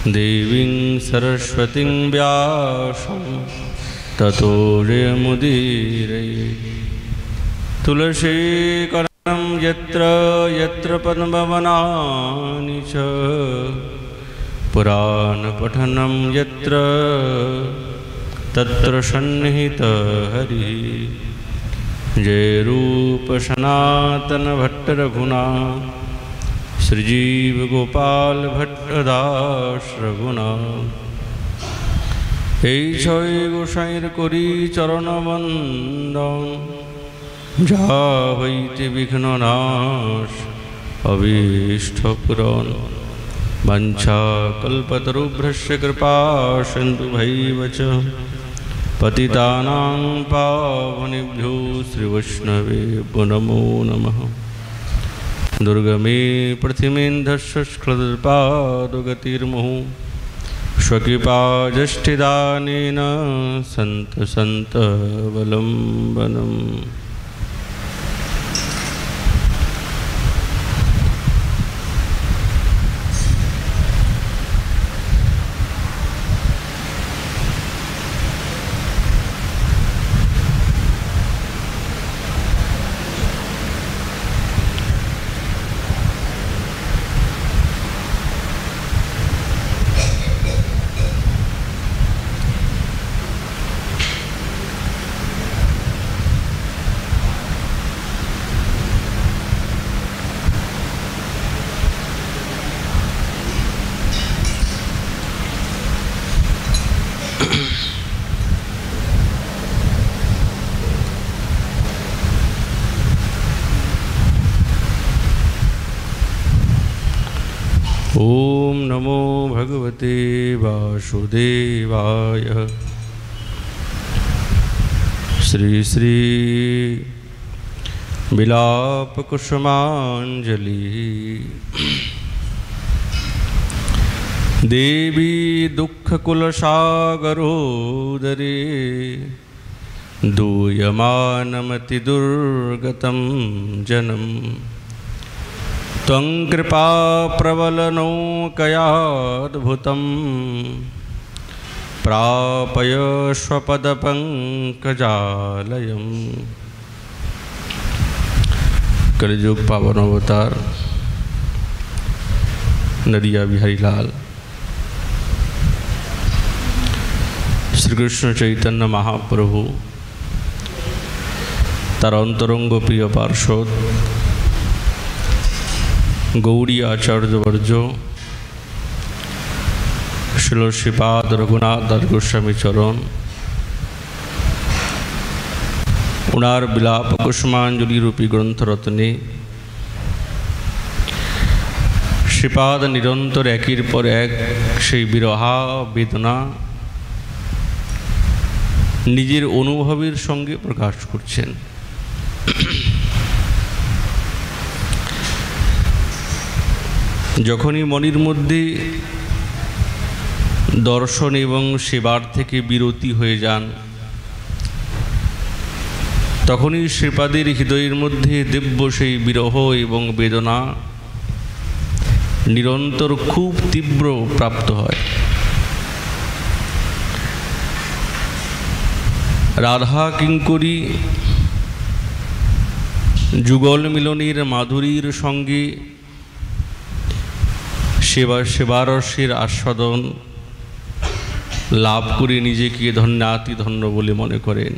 देवीं सरस्वतीं व्यासं ततो जयमुदीरये। तुलसीकरणं यत्र यत्र पद्मवनानि च पुराणपठनं यत्र तत्र सन्निहितः हरिः। जय रूप सनातन भट्ट रघुनाथ श्रीजीव गोपाल भट्टदास रघुनाथ। এই ছয় গোসাইর করি চরণবন্দন, যা হইতে বিঘ্ন নাশ অভীষ্ট পূরণ। বাঞ্ছা কল্পতরুভ্যস্য কৃপা সিন্ধুভৈব চ পতিতানাং পাবনেভ্यो শ্রীবৈষ্ণবেভ্यो নমো নমঃ। दुर्गमे पृथिवीन्धस्य स्खलत्पादगतिर्मुहुः स्वकृपाजष्टिदानेन सन्तवलम्बनम्। ओम नमो भगवते वासुदेवाय। श्री श्री विलाप कुसुमांजलि। देवी दुख कुलसागरोदरे दूयमानमति दुर्गतं जनम्। त्वं कृपा प्रबलनौकयाद्भुतं प्रापय स्वपदपङ्कजालयम्। कलियुग पावन अवतार नदिया बिहारी लाल श्री कृष्ण चैतन्य महाप्रभु तार अंतरंग प्रिय पार्षद गौड़ी आचार्यवर्य श्रील श्रीपाद रघुनाथ दास गोस्वामी चरण उनार बिलाप कुसुमांजलि रूपी ग्रंथ रत्ने श्रीपाद निरंतर एकेर पर एक सेई बिरहा बेदना निजेर अनुभवेर संगे प्रकाश करछेन। যখনই মনের মধ্যে দর্শন এবং সেবার থেকে বিরতি হয়ে যান, তখনই শ্রীপাদের হৃদয়ের মধ্যে দিব্য সেই বিরহ এবং বেদনা নিরন্তর খুব তীব্র প্রাপ্ত হয়। রাধা কিঙ্করী যুগল মিলনের মাধুরীর সঙ্গে সেবারসের আস্বাদন লাভ করে নিজেকে ধন্যাতি ধন্য বলে মনে করেন।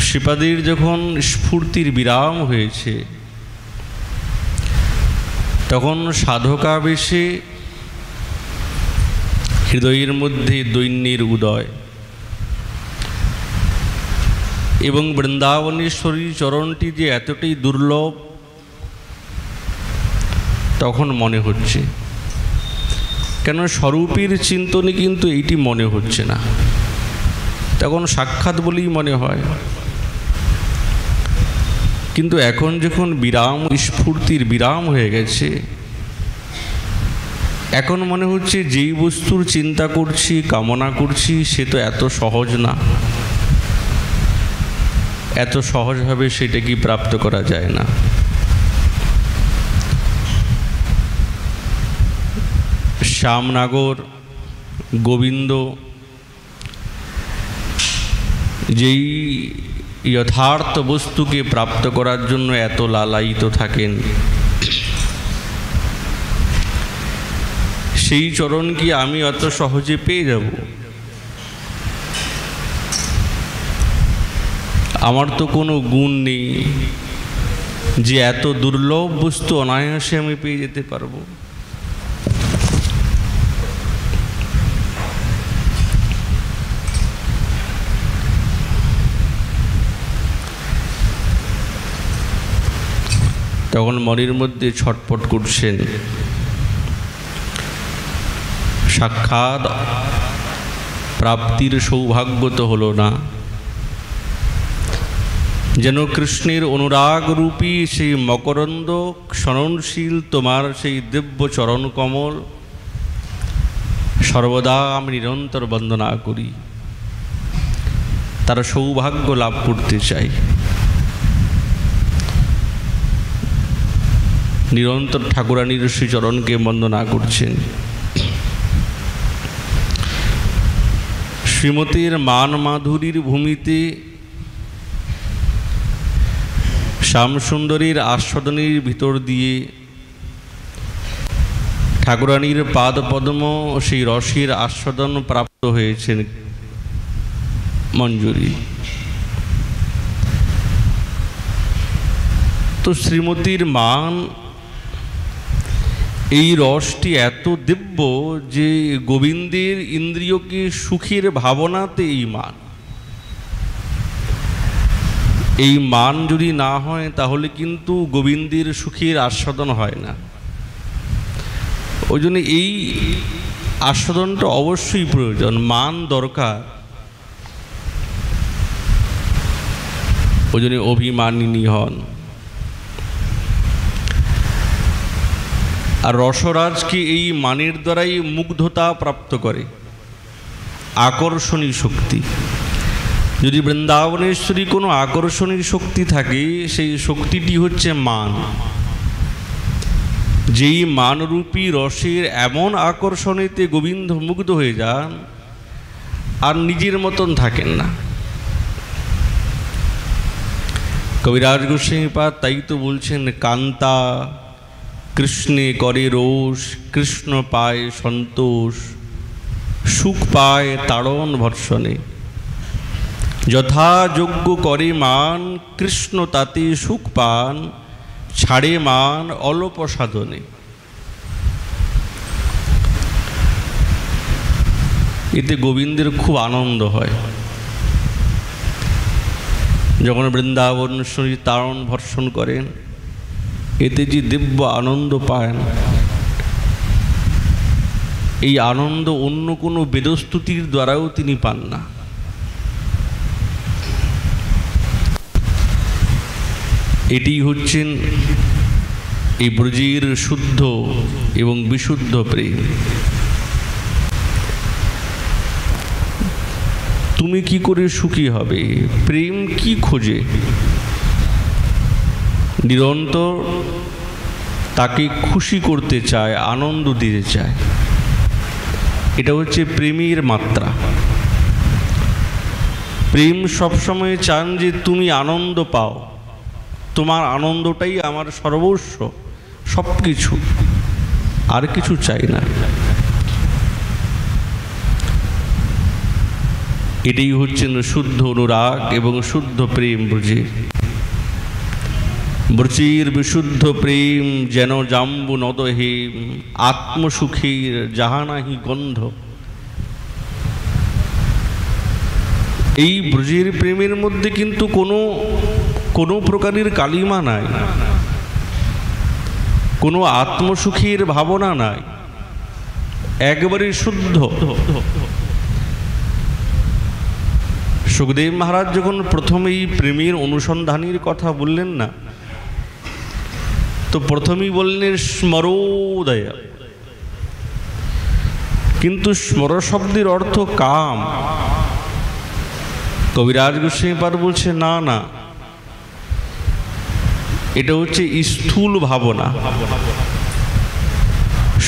শ্রীপাদের যখন স্ফূর্তির বিরাম হয়েছে, তখন সাধকাবেশে হৃদয়ের মধ্যে দৈন্যের উদয় এবং বৃন্দাবনেশ্বরী চরণটি যে এতটাই দুর্লভ তখন মনে হচ্ছে। কেন স্বরূপের চিন্তনে কিন্তু এইটি মনে হচ্ছে না, তখন সাক্ষাৎ বলেই মনে হয়। কিন্তু এখন যখন বিরাম স্ফূর্তির বিরাম হয়ে গেছে, এখন মনে হচ্ছে যেই বস্তুর চিন্তা করছি কামনা করছি সে তো এত সহজ না, এত সহজভাবে সেটা কি প্রাপ্ত করা যায় না। শ্যামনগর গোবিন্দ যেই যথার্থ বস্তুকে প্রাপ্ত করার জন্য এত লালায়িত থাকেন, সেই চরণ কি আমি অত সহজে পেয়ে যাব? আমার তো কোনো গুণ নেই যে এত দুর্লভ বস্তু অনায়াসে আমি পেয়ে যেতে পারবো। তখন মনের মধ্যে ছটপট করছেন, সাক্ষাৎ প্রাপ্তির সৌভাগ্য তো হলো না, যেন কৃষ্ণের অনুরাগ রূপী সেই মকরন্দ সননশীল তোমার সেই দিব্য চরণ কমল সর্বদা আমি নিরন্তর বন্দনা করি, তার সৌভাগ্য লাভ করতে চাই। নিরন্তর ঠাকুরানীর শ্রীচরণকে বন্দনা করছেন। শ্রীমতীর মান মাধুরীর ভূমিতে শ্যামসুন্দরীর আস্বাদনের ভিতর দিয়ে ঠাকুরানীর পাদপদ্ম সেই রসের আস্বাদন প্রাপ্ত হয়েছেন মঞ্জুরি। তো শ্রীমতীর মান এই রসটি এত দিব্য যে গোবিন্দের ইন্দ্রিয়কে সুখের ভাবনাতে এই মান যদি না হয় তাহলে কিন্তু গোবিন্দের সুখের আস্বাদন হয় না। ওই জন্য এই আস্বাদনটা অবশ্যই প্রয়োজন, মান দরকার। ওই জন্য অভিমানিনী হন। আর রসরাজকে এই মানের দ্বারাই মুগ্ধতা প্রাপ্ত করে, আকর্ষণী শক্তি। যদি বৃন্দাবনেশ্বরী কোনো আকর্ষণী শক্তি থাকে, সেই শক্তিটি হচ্ছে মান। যেই মানরূপী রসের এমন আকর্ষণেতে গোবিন্দ মুগ্ধ হয়ে যান আর নিজের মতন থাকেন না। কবিরাজ গোস্বামীপাদ তাই তো বলছেন, কান্তা কৃষ্ণে করে রোষ, কৃষ্ণ পায় সন্তোষ, সুখ পায় তাড়ন ভর্ষণে, যথাযোগ্য করে মান, কৃষ্ণ তাতে সুখ পান, ছাড়ে মান অল্প সাধনে। এতে গোবিন্দের খুব আনন্দ হয়। যখন বৃন্দাবনেশ্বরী তাড়ন ভর্ষণ করেন, এতে যে দিব্য আনন্দ পান, এই আনন্দ অন্য কোনো বেদস্তুতির দ্বারাও তিনি পান না। এটি হচ্ছেন এই ব্রজের শুদ্ধ এবং বিশুদ্ধ প্রেম। তুমি কি করে সুখী হবে? প্রেম কি খোঁজে? নিরন্তর তাকে খুশি করতে চায়, আনন্দ দিতে চায়। এটা হচ্ছে প্রেমের মাত্রা। প্রেম সবসময় চান যে তুমি আনন্দ পাও, তোমার আনন্দটাই আমার সর্বস্ব, সব কিছু, আর কিছু চাই না। এটাই হচ্ছেন শুদ্ধ অনুরাগ এবং শুদ্ধ প্রেম ব্রজের। ব্রজের বিশুদ্ধ প্রেম যেন জাম্বু নদহেম, আত্মসুখের যাহানাহি গন্ধ। এই ব্রজের প্রেমের মধ্যে কিন্তু কোনো প্রকারের কালিমা নাই, কোনো আত্মসুখের ভাবনা নাই, একবারে শুদ্ধ। সুখদেব মহারাজ যখন প্রথমে এই প্রেমের অনুসন্ধানের কথা বললেন না, তো প্রথমেই বললেন স্মরোদয়। কিন্তু স্মর শব্দের অর্থ কাম। কবিরাজ গোস্বামীপাদ বলছে না না, এটা হচ্ছে স্থূল ভাবনা,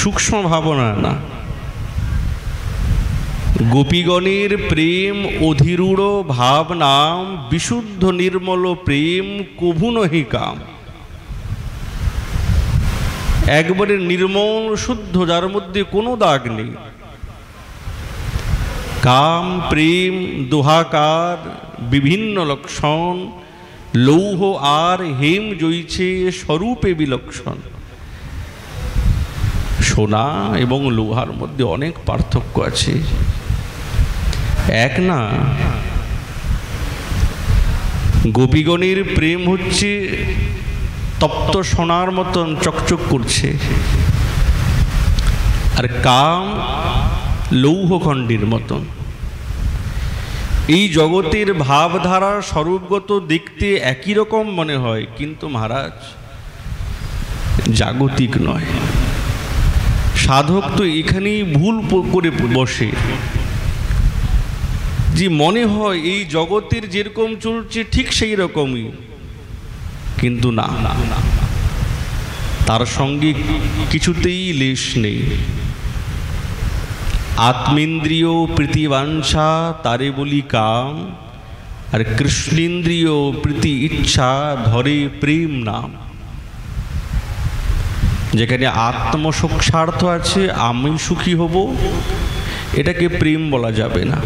সূক্ষ্ম ভাবনা না। গোপীগণের প্রেম অধিরূঢ় ভাব নাম, বিশুদ্ধ নির্মল প্রেম কভু নহি কাম। একবারে নির্মল শুদ্ধ, যার মধ্যে কোনো দাগ নেই। কাম প্রেম দোহাকার বিভিন্ন লক্ষণ, লৌহ আর হেম জইছে স্বরূপে বিলক্ষণ। সোনা এবং লোহার মধ্যে অনেক পার্থক্য আছে, এক না। গোপীগণের প্রেম হচ্ছে তপ্ত সোনার মতন চকচক করছে, আর কাম লৌহখণ্ডের মতন। এই জগতের ভাবধারা স্বরূপগত দেখতে একই রকম মনে হয়, কিন্তু মহারাজ জাগতিক নয়। সাধক তো এখানেই ভুল করে বসে, যে মনে হয় এই জগতের যেরকম চলছে ঠিক সেই রকমই, কিন্তু না, তার সঙ্গে কিছুতেই লেশ নেই। আত্মেন্দ্রিয় প্রীতিবাঞ্ছা তারে বলি কাম, আর কৃষ্ণেন্দ্রিয় প্রীতি ইচ্ছা ধরে প্রেম নাম। যেখানে আত্মসুখ স্বার্থ আছে, আমি সুখী হব, এটাকে প্রেম বলা যাবে না।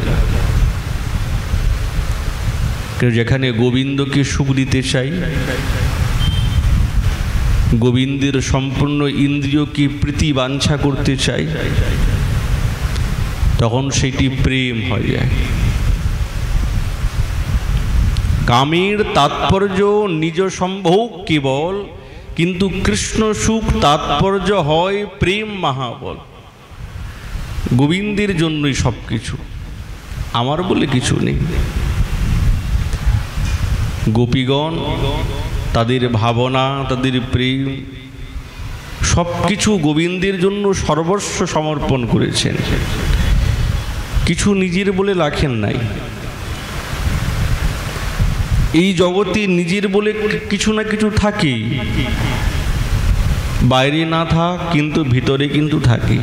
যেখানে গোবিন্দকে সুখ দিতে চাই, গোবিন্দের সম্পূর্ণ ইন্দ্রিয়কে প্রীতি বাঞ্ছা করতে চাই, তখন সেটি প্রেম হয়ে যায়। কামের তাৎপর্য নিজ সম্ভোগ কেবল, কিন্তু কৃষ্ণ সুখ তাৎপর্য হয় প্রেম মহাবল। গোবিন্দের জন্যই সব কিছু, আমার বলে কিছু নেই। গোপীগণ তাদের ভাবনা, তাদের প্রেম সব কিছু গোবিন্দের জন্য সর্বস্ব সমর্পণ করেছেন, কিছু নিজের বলে রাখেন নাই। এই জগতে নিজের বলে কিছু না কিছু থাকে, বাইরে না থাক কিন্তু ভিতরে কিন্তু থাকে।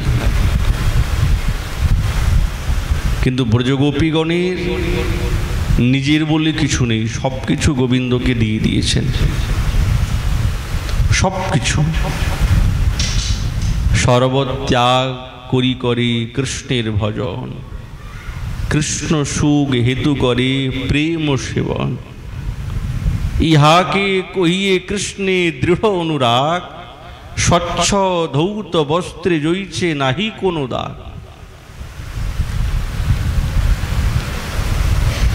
কিন্তু ব্রজগোপীগণের নিজের বলে কিছু নেই, সব কিছু গোবিন্দকে দিয়ে দিয়েছেন, সব কিছু। সর্বত্যাগ করি করে কৃষ্ণের ভজন, কৃষ্ণ সুখ হেতু করে প্রেম সেবন। ইহাকে কহিয়ে কৃষ্ণে দৃঢ় অনুরাগ, স্বচ্ছ ধৌত বস্ত্রে জইছে নাহি কোনো দাগ।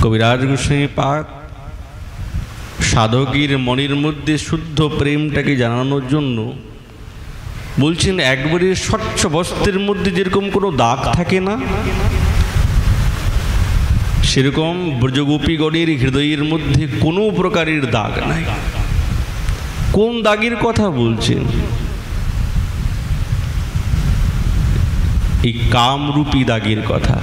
কবিরাজ গোস্বামী পাক সাধকের মনের মধ্যে শুদ্ধ প্রেমটাকে জানানোর জন্য বলছেন, একবারে স্বচ্ছ বস্ত্রের মধ্যে যেরকম কোনো দাগ থাকে না, সেরকম ব্রজগোপীগণের হৃদয়ের মধ্যে কোনো প্রকারের দাগ নাই। কোন দাগের কথা বলছেন? এই কামরূপী দাগের কথা।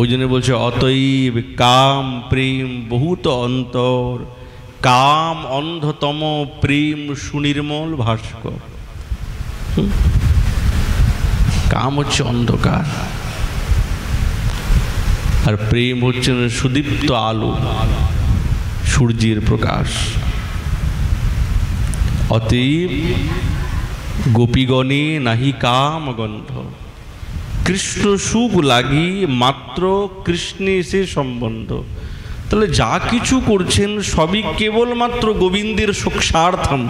ওই জন্য বলছে, অতএব কাম প্রেম বহুত অন্তর, কাম অন্ধতম প্রেম সুনির্মল ভাস্কর। কাম হচ্ছে অন্ধকার, আর প্রেম হচ্ছে সুদীপ্ত আলো, সূর্যের প্রকাশ। অতএব গোপীগণে নাহি কাম গন্ধ, কৃষ্ণ সুখ লাগি মাত্র কৃষ্ণে সে সম্বন্ধ। তাহলে যা কিছু করছেন সবই কেবলমাত্র গোবিন্দের সুখার্থম।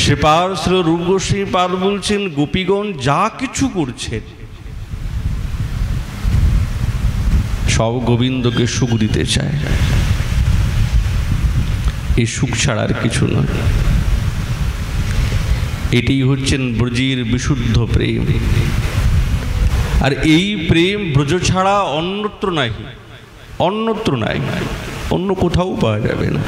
শ্রীপাদ শ্রী রূপ গোস্বামী পাদ বলছেন, গোপীগণ যা কিছু করছেন সব গোবিন্দকে সুখ দিতে চায়, এই সুখ ছাড়া আর কিছু নয়। এটাই হচ্ছেন ব্রজের বিশুদ্ধ প্রেম। আর এই প্রেম ব্রজ ছাড়া অন্যত্র নাই, অন্যত্র নাই, অন্য কোথাও পাওয়া যাবে না।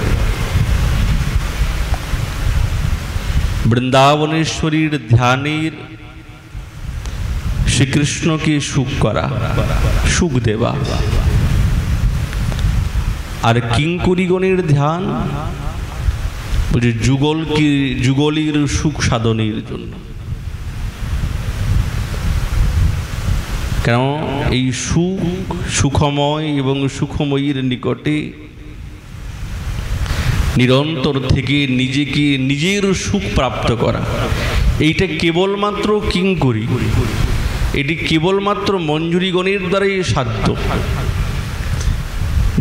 বৃন্দাবনেশ্বরীর ধ্যানের শ্রীকৃষ্ণকে সুখ করা, সুখ দেবা। আর কিঙ্করীগণের ধ্যান বলছে যুগলের সুখ সাধনের জন্য। কেন এই সুখময় এবং সুখময়ীর নিকটে নিরন্তর থেকে নিজেকে নিজের সুখ প্রাপ্ত করা, এইটা কেবলমাত্র কিঙ্করী, এটি কেবলমাত্র মঞ্জুরিগণের দ্বারাই সাধ্য।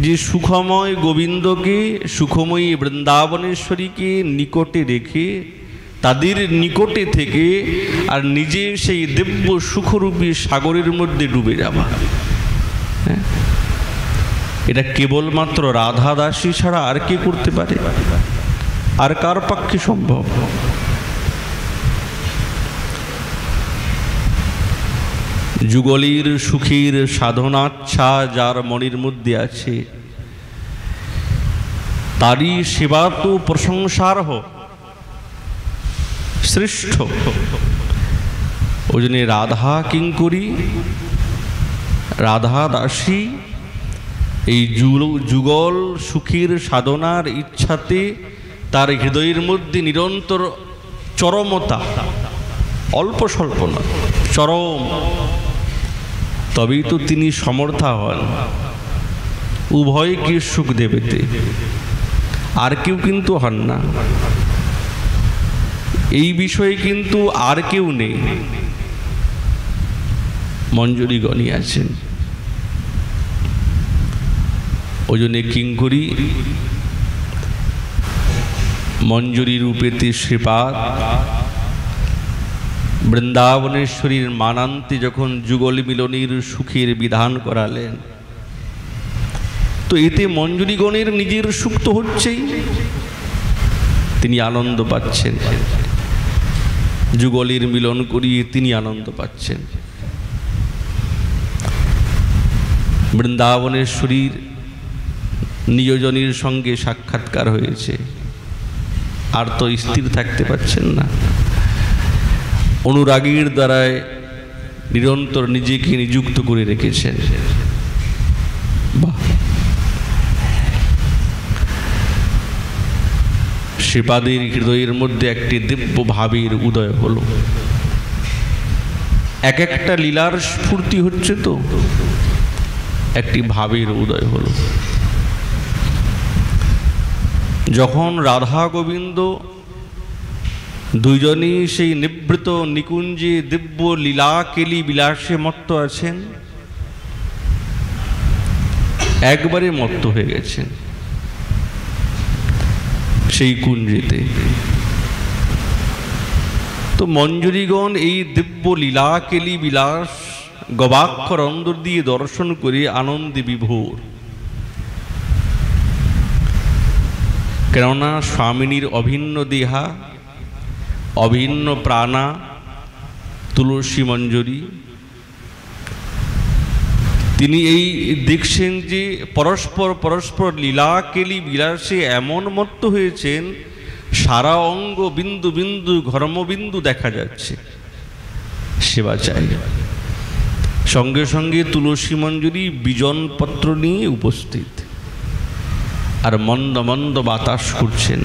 যে সুখময় গোবিন্দকে, সুখময়ী বৃন্দাবনেশ্বরীকে নিকটে রেখে তাদের নিকটে থেকে আর নিজে সেই দিব্য সুখরূপী সাগরের মধ্যে ডুবে যাওয়া, এটা কেবলমাত্র রাধা দাসী ছাড়া আর কে করতে পারে? আর কার পক্ষে সম্ভব? যুগলীর সুখীর সাধনাচ্ছা যার মনের মধ্যে আছে, তারই সেবা তো প্রশংসার্হ, শ্রেষ্ঠ। ওই জন্য রাধা কিঙ্করী, রাধা দাসী এই যুগল সুখীর সাধনার ইচ্ছাতে তার হৃদয়ের মধ্যে নিরন্তর চরমতা, অল্প স্বল্প না, চরম, তবেই তো তিনি সমর্থা হন উভয়কে সুখ দেবেতে, আর কেউ কিন্তু হন না। এই বিষয়ে কিন্তু আর কেউ নেই, মঞ্জুরিগণই আছেন। ওই জন্যে কিঙ্করী মঞ্জুরি রূপেতে শ্রীপাদ বৃন্দাবনেশ্বরীর মানান্তে যখন যুগল মিলনের সুখের বিধান করালেন, তো এতে মঞ্জুরিগণের নিজের সুখ তো হচ্ছেই, তিনি আনন্দ পাচ্ছেন, যুগলের মিলন করিয়ে তিনি আনন্দ পাচ্ছেন। বৃন্দাবনেশ্বরীর নিয়োজনের সঙ্গে সাক্ষাৎকার হয়েছে, আর তো স্থির থাকতে পারছেন না, অনুরাগীর দ্বারায় নিরন্তর নিজেকে নিযুক্ত করে রেখেছেন। বাহ! শ্রীপাদের হৃদয়ের মধ্যে একটি দিব্য ভাবের উদয় হলো, এক একটা লীলার স্ফূর্তি হচ্ছে, তো একটি ভাবের উদয় হলো। যখন রাধা গোবিন্দ দুইজনই সেই নিবৃত নিকুঞ্জে দিব্য লীলা কেলি বিলাসে মত্ত আছেন, একবারে মত্ত হয়ে গেছেন সেই কুঞ্জেতে, তো মঞ্জুরিগণ এই দিব্য লীলা কেলি বিলাস গবাক্ষর অন্দর দিয়ে দর্শন করে আনন্দে বিভোর। কেননা স্বামিনীর অভিন্ন দেহা, অভিন্ন প্রাণা তুলসী মঞ্জুরি, তিনি এই দেখছেন যে পরস্পর পরস্পর লীলা কেলি বিলাসে এমন মত্ত হয়েছেন, সারা অঙ্গ বিন্দু বিন্দু ঘর্মবিন্দু দেখা যাচ্ছে। সেবা চাই। সঙ্গে সঙ্গে তুলসী মঞ্জুরি বিজনপত্র নিয়ে উপস্থিত, আর মন্দ মন্দ বাতাস করছেন।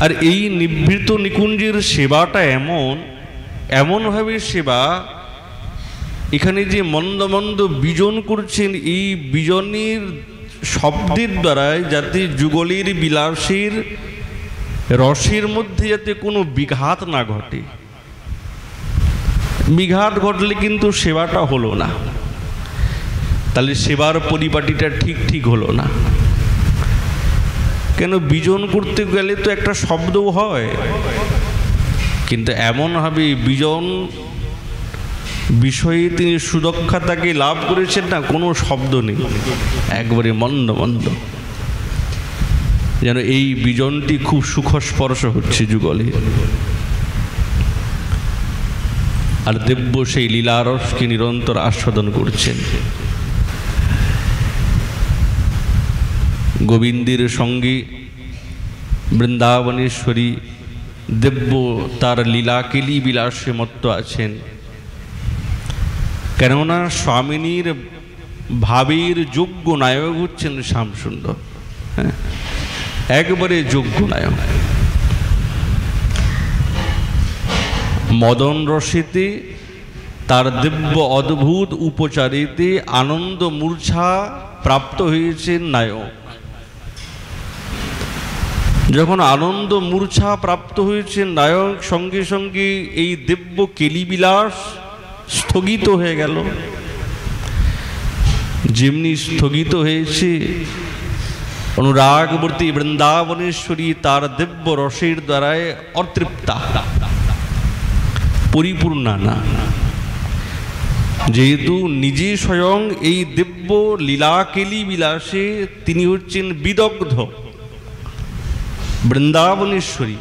আর এই নিভৃত নিকুঞ্জের সেবাটা এমনভাবে সেবা, এখানে যে মন্দ মন্দ বিজন করছেন, এই বিজনের শব্দের দ্বারাই যাতে যুগলের বিলাসের রসের মধ্যে যাতে কোনো বিঘাত না ঘটে। বিঘাত ঘটলে কিন্তু সেবাটা হলো না, তাহলে সেবার পরিপাটিটা ঠিক হলো না। কেন বিজন করতে গেলে তো একটা শব্দও হয়, কিন্তু এমনভাবে বিজন বিষয়ে তিনি সুদক্ষতাকে লাভ করেছেন না, কোনো শব্দ নেই, একবারে মন্দ মন্দ, যেন এই বিজনটি খুব সুখস্পর্শ হচ্ছে যুগলে। আর দিব্য সেই লীলারসকে নিরন্তর আস্বাদন করছেন। গোবিন্দের সঙ্গে বৃন্দাবনেশ্বরী দিব্য তার লীলাকেলি বিলাসে মত্ত আছেন। কেননা স্বামিনীর ভাবের যোগ্য নায়ক হচ্ছেন শ্যামসুন্দর, হ্যাঁ, একবারে যোগ্য নায়ক। মদন রসেতে তার দিব্য অদ্ভুত উপচারেতে আনন্দ মূর্ছা প্রাপ্ত হয়েছেন নায়ক। যখন আনন্দ মূর্ছা প্রাপ্ত হয়েছেন নায়ক, সঙ্গে সঙ্গে এই দিব্য কেলিবিলাস স্থগিত হয়ে গেল। যেমনি স্থগিত হয়েছে, অনুরাগমূর্তি বৃন্দাবনেশ্বরী তার দিব্য রসের দ্বারায় অতৃপ্তা, পরিপূর্ণা না। যেহেতু নিজে স্বয়ং এই দিব্য লীলাকেলি বিলাসে তিনি হচ্ছেন বিদগ্ধ, বৃন্দাবনেশ্বরী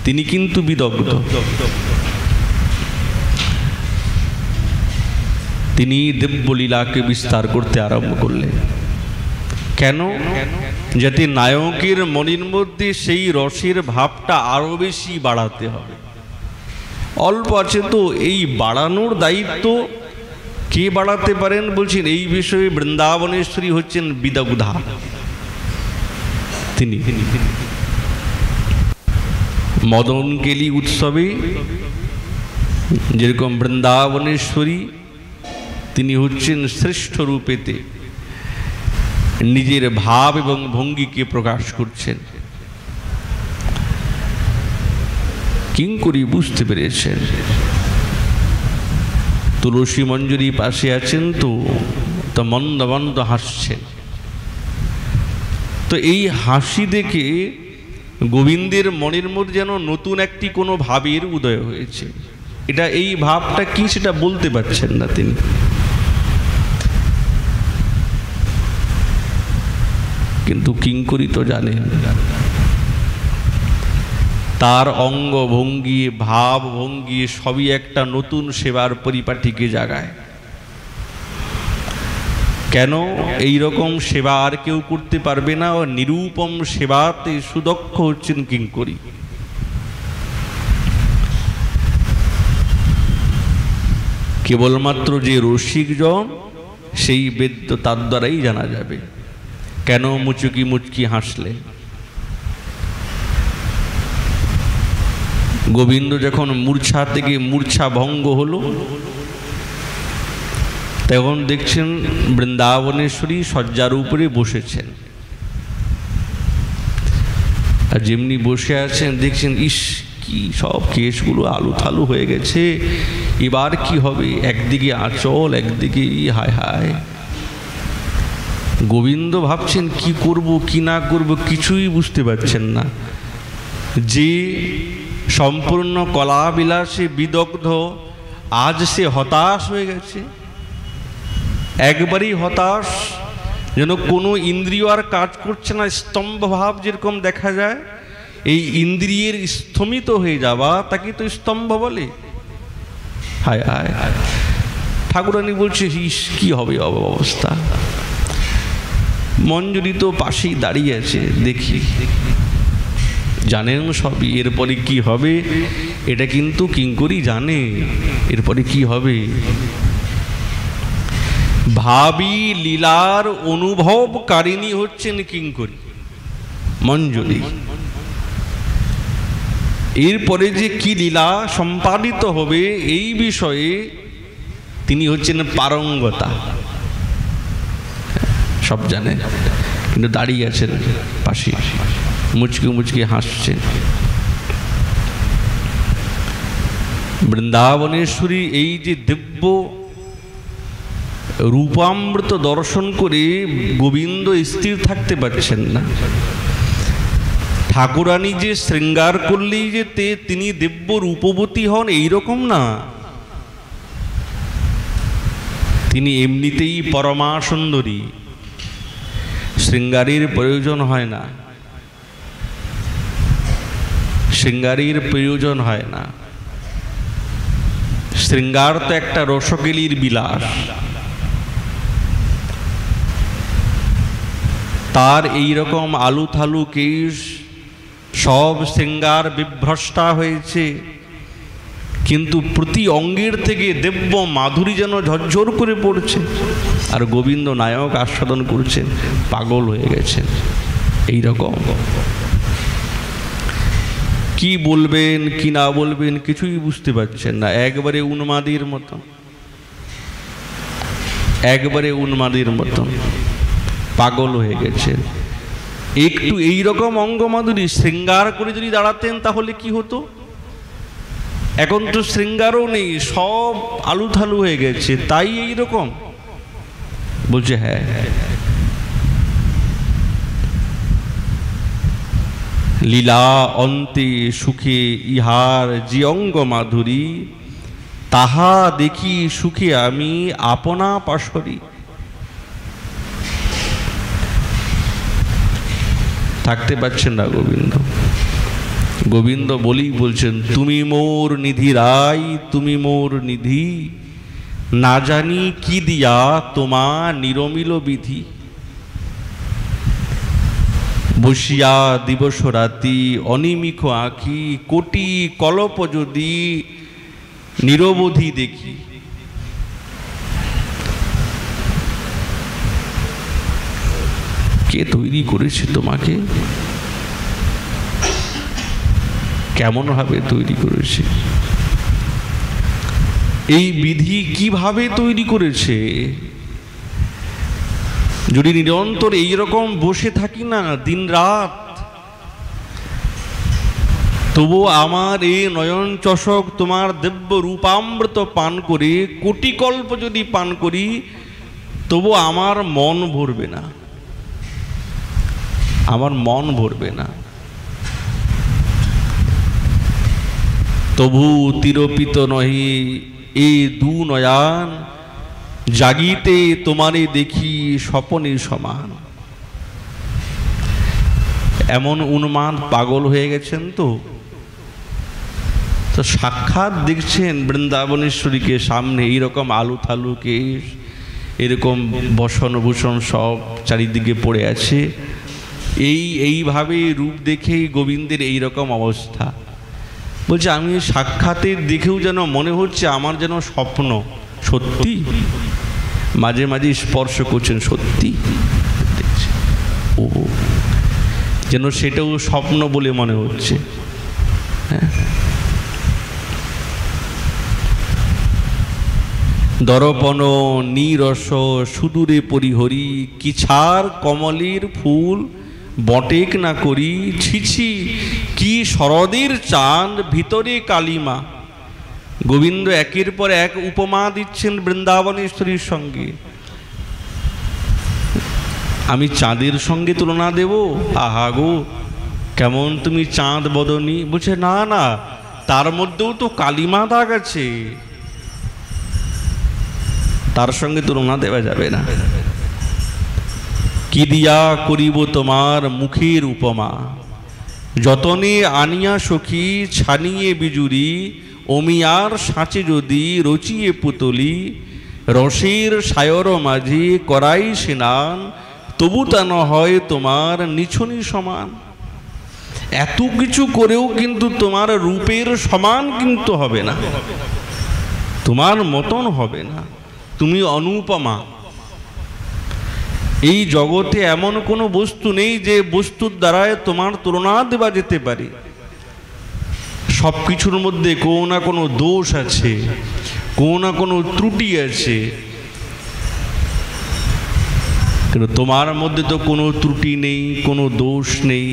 তিনি কিন্তু বিদগ্ধ। তিনি দিব্য লীলাকে বিস্তার করতে আরম্ভ করলেন। কেন? যাতে নায়কের মনের মধ্যে সেই রসের ভাবটা আরো বেশি বাড়াতে হবে। অল্প আছে তো, এই বাড়ানোর দায়িত্ব কে বাড়াতে পারেন বলছেন? এই বিষয়ে বৃন্দাবনেশ্বরী হচ্ছেন বিদগ্ধা। তিনি মদন কেলি উৎসবে যেরকম বৃন্দাবনেশ্বরী তিনি হচ্ছেন শ্রেষ্ঠ রূপেতে নিজের ভাব এবং ভঙ্গিকে প্রকাশ করছেন। কিঙ্করী বুঝতে পেরেছেন। তুলসী মঞ্জুরি পাশে আছেন তো মন্দ মন্দ হাসছেন। তো এই হাসি দেখে গোবিন্দের মনের মধ্যে যেন নতুন একটি কোনো ভাবের উদয় হয়েছে। এটা এই ভাবটা কি সেটা বলতে পারছেন না তিনি। কিন্তু কিঙ্করী তো জানেন তার অঙ্গ ভঙ্গি, ভাব ভঙ্গি সবই একটা নতুন সেবার পরিপাটিকে জাগায়। কেন? এই রকম সেবা আর কেউ করতে পারবে না। ও নিরূপম সেবাতে সুদক্ষ হচ্ছেন কিঙ্করী। কেবলমাত্র যে রসিকজন সেই বেদ্য তার দ্বারাই জানা যাবে। কেন মুচকি মুচকি হাসলে? গোবিন্দ যখন মূর্ছা থেকে মূর্ছা ভঙ্গ হলো, তখন দেখছেন বৃন্দাবনেশ্বরী শয্যার উপরে বসেছেন। আর যেমনি বসে আছেন দেখছেন, ইস কি সব কেশগুলো আলু থালু হয়ে গেছে, এবার কি হবে? একদিকে আঁচল, একদিকে হায় হায়। গোবিন্দ ভাবছেন কি করব কি না করব কিছুই বুঝতে পারছেন না। যে সম্পূর্ণ কলা বিলাসে বিদগ্ধ, আজ সে হতাশ হয়ে গেছে, একবারই হতাশ, যেন কোনো ইন্দ্রিয় আর কাজ করছে না। স্তম্ভ ভাব যেরকম দেখা যায়, এই ইন্দ্রিয়ের স্তম্ভিত হয়ে যাওয়া তাকে তো স্তম্ভ বলে। হায় হায়, ঠাকুরানী বলছে ইস কি হবে অবস্থা। মঞ্জুরি তো পাশেই দাঁড়িয়ে আছে, দেখি জানেন সবই, এরপরে কি হবে এটা কিন্তু কিঙ্করী জানে। এরপরে কি হবে? ভাবী লীলার অনুভবকারিণী হচ্ছেন কিঙ্করী মঞ্জুরি। এরপরে যে কি লীলা সম্পাদিত হবে এই বিষয়ে তিনি হচ্ছেন পারঙ্গতা, সব জানে, কিন্তু দাঁড়িয়ে আছেন পাশে, মুচকি মুচকি হাসছেন। বৃন্দাবনেশ্বরী এই যে দিব্য রূপামৃত দর্শন করে গোবিন্দ স্থির থাকতে পারছেন না। ঠাকুরানী যে শৃঙ্গার করলেই যে তিনি দিব্য রূপবতী হন এইরকম না, তিনি এমনিতেই পরমা সুন্দরী, শৃঙ্গারের প্রয়োজন হয় না, শৃঙ্গারের প্রয়োজন হয় না। শৃঙ্গার তো একটা রসকেলির বিলাস। তার এই রকম আলু থালু কেশ সব শৃঙ্গার বিভ্রষ্টা হয়েছে, কিন্তু প্রতি অঙ্গের থেকে দিব্য মাধুরী যেন ঝরঝর করে পড়ছে। আর গোবিন্দ নায়ক আস্বাদন করছেন, পাগল হয়ে গেছেন। এই রকম কি বলবেন কি না বলবেন কিছুই বুঝতে পারছেন না, একবারে উন্মাদের মতন, একবারে উন্মাদের মতন পাগল হয়ে গেছেন। একটু এইরকম অঙ্গমাধুরী শৃঙ্গার করে যদি দাঁড়াতেন তাহলে কি হতো? এখন তো শৃঙ্গারও নেই, সব আলুথালু হয়ে গেছে, তাই এইরকম বলছে। হ্যাঁ, লীলা অন্তে সুখে ইহার যে অঙ্গ মাধুরী, তাহা দেখি সুখে আমি আপনা পাশরি। থাকতে পারছেন না গোবিন্দ। গোবিন্দ বলেই বলছেন, তুমি মোর নিধি রাই, তুমি মোর নিধি, না জানি কি দিয়া তোমা নিরমিল বিধি। বসিয়া দিবস রাতি অনিমিষ আঁখি, কোটি কল্প যদি নিরবধি দেখি। কে তৈরি করেছে তোমাকে? কেমন ভাবে তৈরি করেছে? এই বিধি কিভাবে তৈরি করেছে? যদি নিরন্তর এইরকম বসে থাকি না দিন রাত, তবু আমার এই নয়ন চষক তোমার দিব্য রূপামৃত পান করে, কোটি কল্প যদি পান করি, তবু আমার মন ভরবে না, আমার মন ভরবে না। তবু তিরোপিত নহে এই দু নয়ন, জাগিতে তোমারে দেখি স্বপনে সমান। এমন উন্মাদ পাগল হয়ে গেছেন তো সাক্ষাৎ দেখছেন বৃন্দাবনেশ্বরীকে সামনে, এইরকম আলু থালু কেশ, এরকম বসন ভূষণ সব চারিদিকে পড়ে আছে। এইভাবে রূপ দেখেই গোবিন্দের এইরকম অবস্থা। বলছে আমি সাক্ষাতের দেখেও যেন মনে হচ্ছে আমার যেন স্বপ্ন সত্যি, মাঝে মাঝে স্পর্শ করছেন সত্যি, ও যেন সেটাও স্বপ্ন বলে মনে হচ্ছে। হ্যাঁ, দর্পণ নীরস সুদূরে পরিহরি, কিছার কমলের ফুল বটেক না করি। ছিছি কি শরদের চাঁদ ভিতরে কালিমা। গোবিন্দ একের পর এক উপমা দিচ্ছেন বৃন্দাবনেশ্বরীর সঙ্গে। আমি চাঁদের সঙ্গে তুলনা দেব? আহা গো, কেমন তুমি চাঁদ বদনী। বলছে না না, তার মধ্যেও তো কালিমা দাগ আছে, তার সঙ্গে তুলনা দেওয়া যাবে না। কি দিয়া করিব তোমার মুখের উপমা, যতনে আনিয়া সখী ছানিয়ে বিজুরি। অমিয়ার সাঁচে যদি রচিয়ে পুতলি, রসের সায়র মাঝে করাই স্নান, তবু তা না হয় তোমার নিছনি সমান। এত কিছু করেও কিন্তু তোমার রূপের সমান কিন্তু হবে না, তোমার মতন হবে না, তুমি অনুপমা। এই জগতে এমন কোনো বস্তু নেই যে বস্তুর দ্বারায় তোমার তুলনা দেওয়া যেতে পারে। সব কিছুর মধ্যে কোনো না কোনো দোষ আছে, কোনো না কোনো ত্রুটি আছে, কিন্তু তোমার মধ্যে তো কোনো ত্রুটি নেই, কোনো দোষ নেই,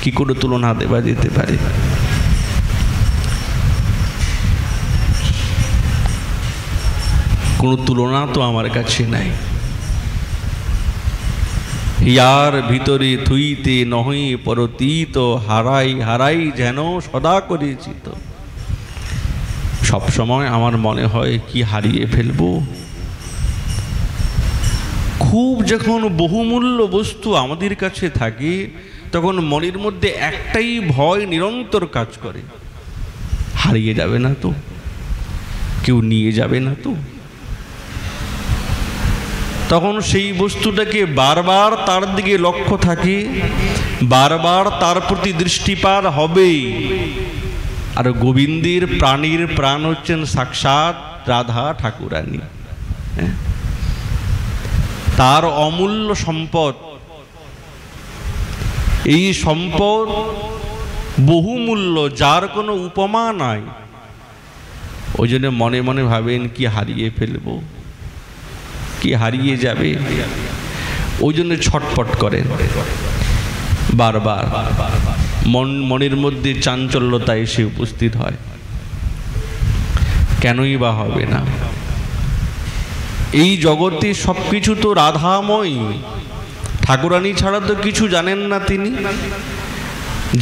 কি করে তুলনা দেওয়া যেতে পারে? কোনো তুলনা তো আমার কাছে নাই। হিয়ার ভিতরে থুইতে নহি পরতীত, হারাই হারাই যেন সদা করেছি তো। সবসময় আমার মনে হয় কি হারিয়ে ফেলবো। খুব যখন বহুমূল্য বস্তু আমাদের কাছে থাকে, তখন মনের মধ্যে একটাই ভয় নিরন্তর কাজ করে, হারিয়ে যাবে না তো, কেউ নিয়ে যাবে না তো। তখন সেই বস্তুটাকে বারবার তার দিকে লক্ষ্য থাকে, বারবার তার প্রতি দৃষ্টিপাত হবেই। আর গোবিন্দের প্রাণীর প্রাণ হচ্ছেন সাক্ষাৎ রাধা ঠাকুরানী। তার অমূল্য সম্পদ, এই সম্পদ বহুমূল্য, যার কোনো উপমা নাই। ওই জন্য মনে মনে ভাবেন কি হারিয়ে ফেলব, কি হারিয়ে যাবে, ওই জন্য ছটফট করেন বারবার। মনের মধ্যে চাঞ্চল্যতা এসে উপস্থিত হয়। কেনই বা হবে না? এই জগতে সব কিছু তো রাধাময়। ঠাকুরানী ছাড়া তো কিছু জানেন না তিনি।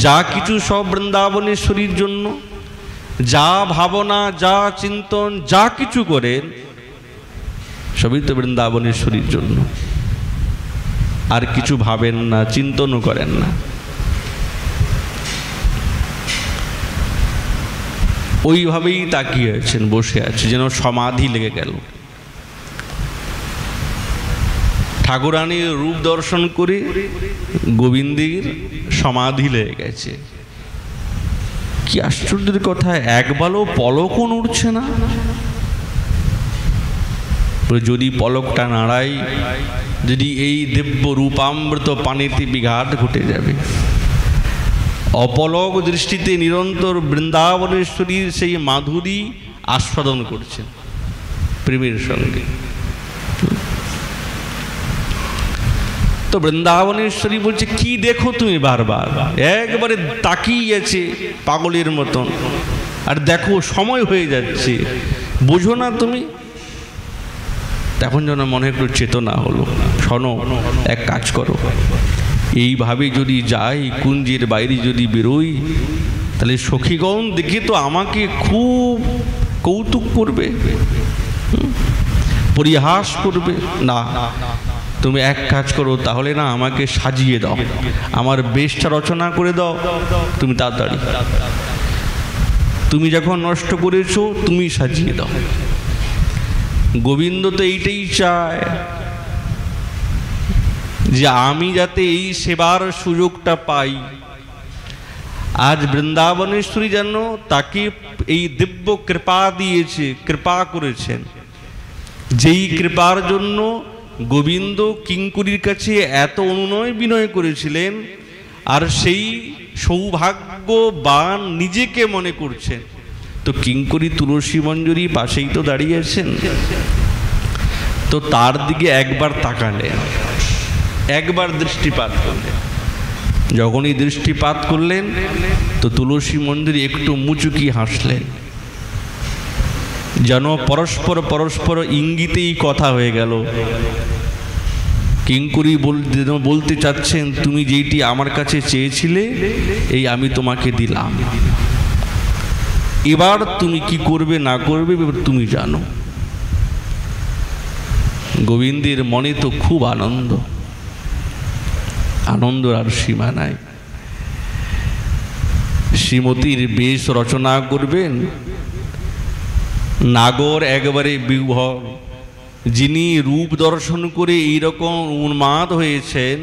যা কিছু সব বৃন্দাবনেশ্বরীর জন্য, যা ভাবনা, যা চিন্তন, যা কিছু করেন সবই তো বৃন্দাবনেশ্বরীর জন্য। আর কিছু ভাবেন না, চিন্তনও করেন না। ওইভাবেই তাকিয়ে আছেন, বসে আছে, যেন সমাধি লেগে গেল। ঠাকুরানীর রূপ দর্শন করে গোবিন্দের সমাধি লেগে গেছে। কি আশ্চর্যের কথা, একবারও পলকও নড়ছে না। যদি পলকটা নাড়াই, যদি এই দিব্য রূপামৃত পানিতে বিঘাত ঘটে যাবে। অপলক দৃষ্টিতে নিরন্তর বৃন্দাবনেশ্বরীর সেই মাধুরী আস্বাদন করছেন প্রেমের সঙ্গে। তো বৃন্দাবনেশ্বরী বলছে, কি দেখো তুমি বারবার? একবারে তাকিয়ে আছে পাগলের মতন। আর দেখো সময় হয়ে যাচ্ছে, বোঝো না তুমি? তখন যেন মনে একটু চেতনা হলো, শোনো, এক কাজ করো, এইভাবে যদি যাই, কুঞ্জের বাইরে যদি বেরোই, তাহলে সখীগণ দেখে তো আমাকে খুব কৌতুক করবে, পরিহাস করবে। না, তুমি এক কাজ করো, তাহলে না আমাকে সাজিয়ে দাও, আমার বেশটা রচনা করে দাও তুমি তাড়াতাড়ি। তুমি যখন নষ্ট করেছো, তুমি সাজিয়ে দাও। গোবিন্দ তো এইটাই চায় যে আমি যাতে এই সেবার সুযোগটা পাই। আজ বৃন্দাবনেশ্বরী যেন তাকে এই দিব্য কৃপা দিয়েছে, কৃপা করেছেন, যেই কৃপার জন্য গোবিন্দ কিঙ্করীর কাছে এত অনুনয় বিনয় করেছিলেন। আর সেই সৌভাগ্যবান নিজেকে মনে করছেন। তো কিঙ্করী তুলসী মঞ্জুরি পাশেই তো দাঁড়িয়ে আছেন, তো তার দিকে একবার তাকালেন, একবার দৃষ্টিপাত করলেন। যখনই দৃষ্টিপাত করলেন, তো তুলসী মঞ্জুরি একটু মুচুকি হাসলেন, যেন পরস্পর পরস্পর ইঙ্গিতেই কথা হয়ে গেল। কিঙ্করী বলতে চাচ্ছেন, তুমি যেইটি আমার কাছে চেয়েছিলে, এই আমি তোমাকে দিলাম। এবার তুমি কি করবে না করবে তুমি জানো। গোবিন্দের মনে তো খুব আনন্দ, আনন্দ আর সীমা নাই। শ্রীমতীর বেশ রচনা করবেন, নাগর একবারে বিহ্বল, যিনি রূপ দর্শন করে এইরকম উন্মাদ হয়েছেন,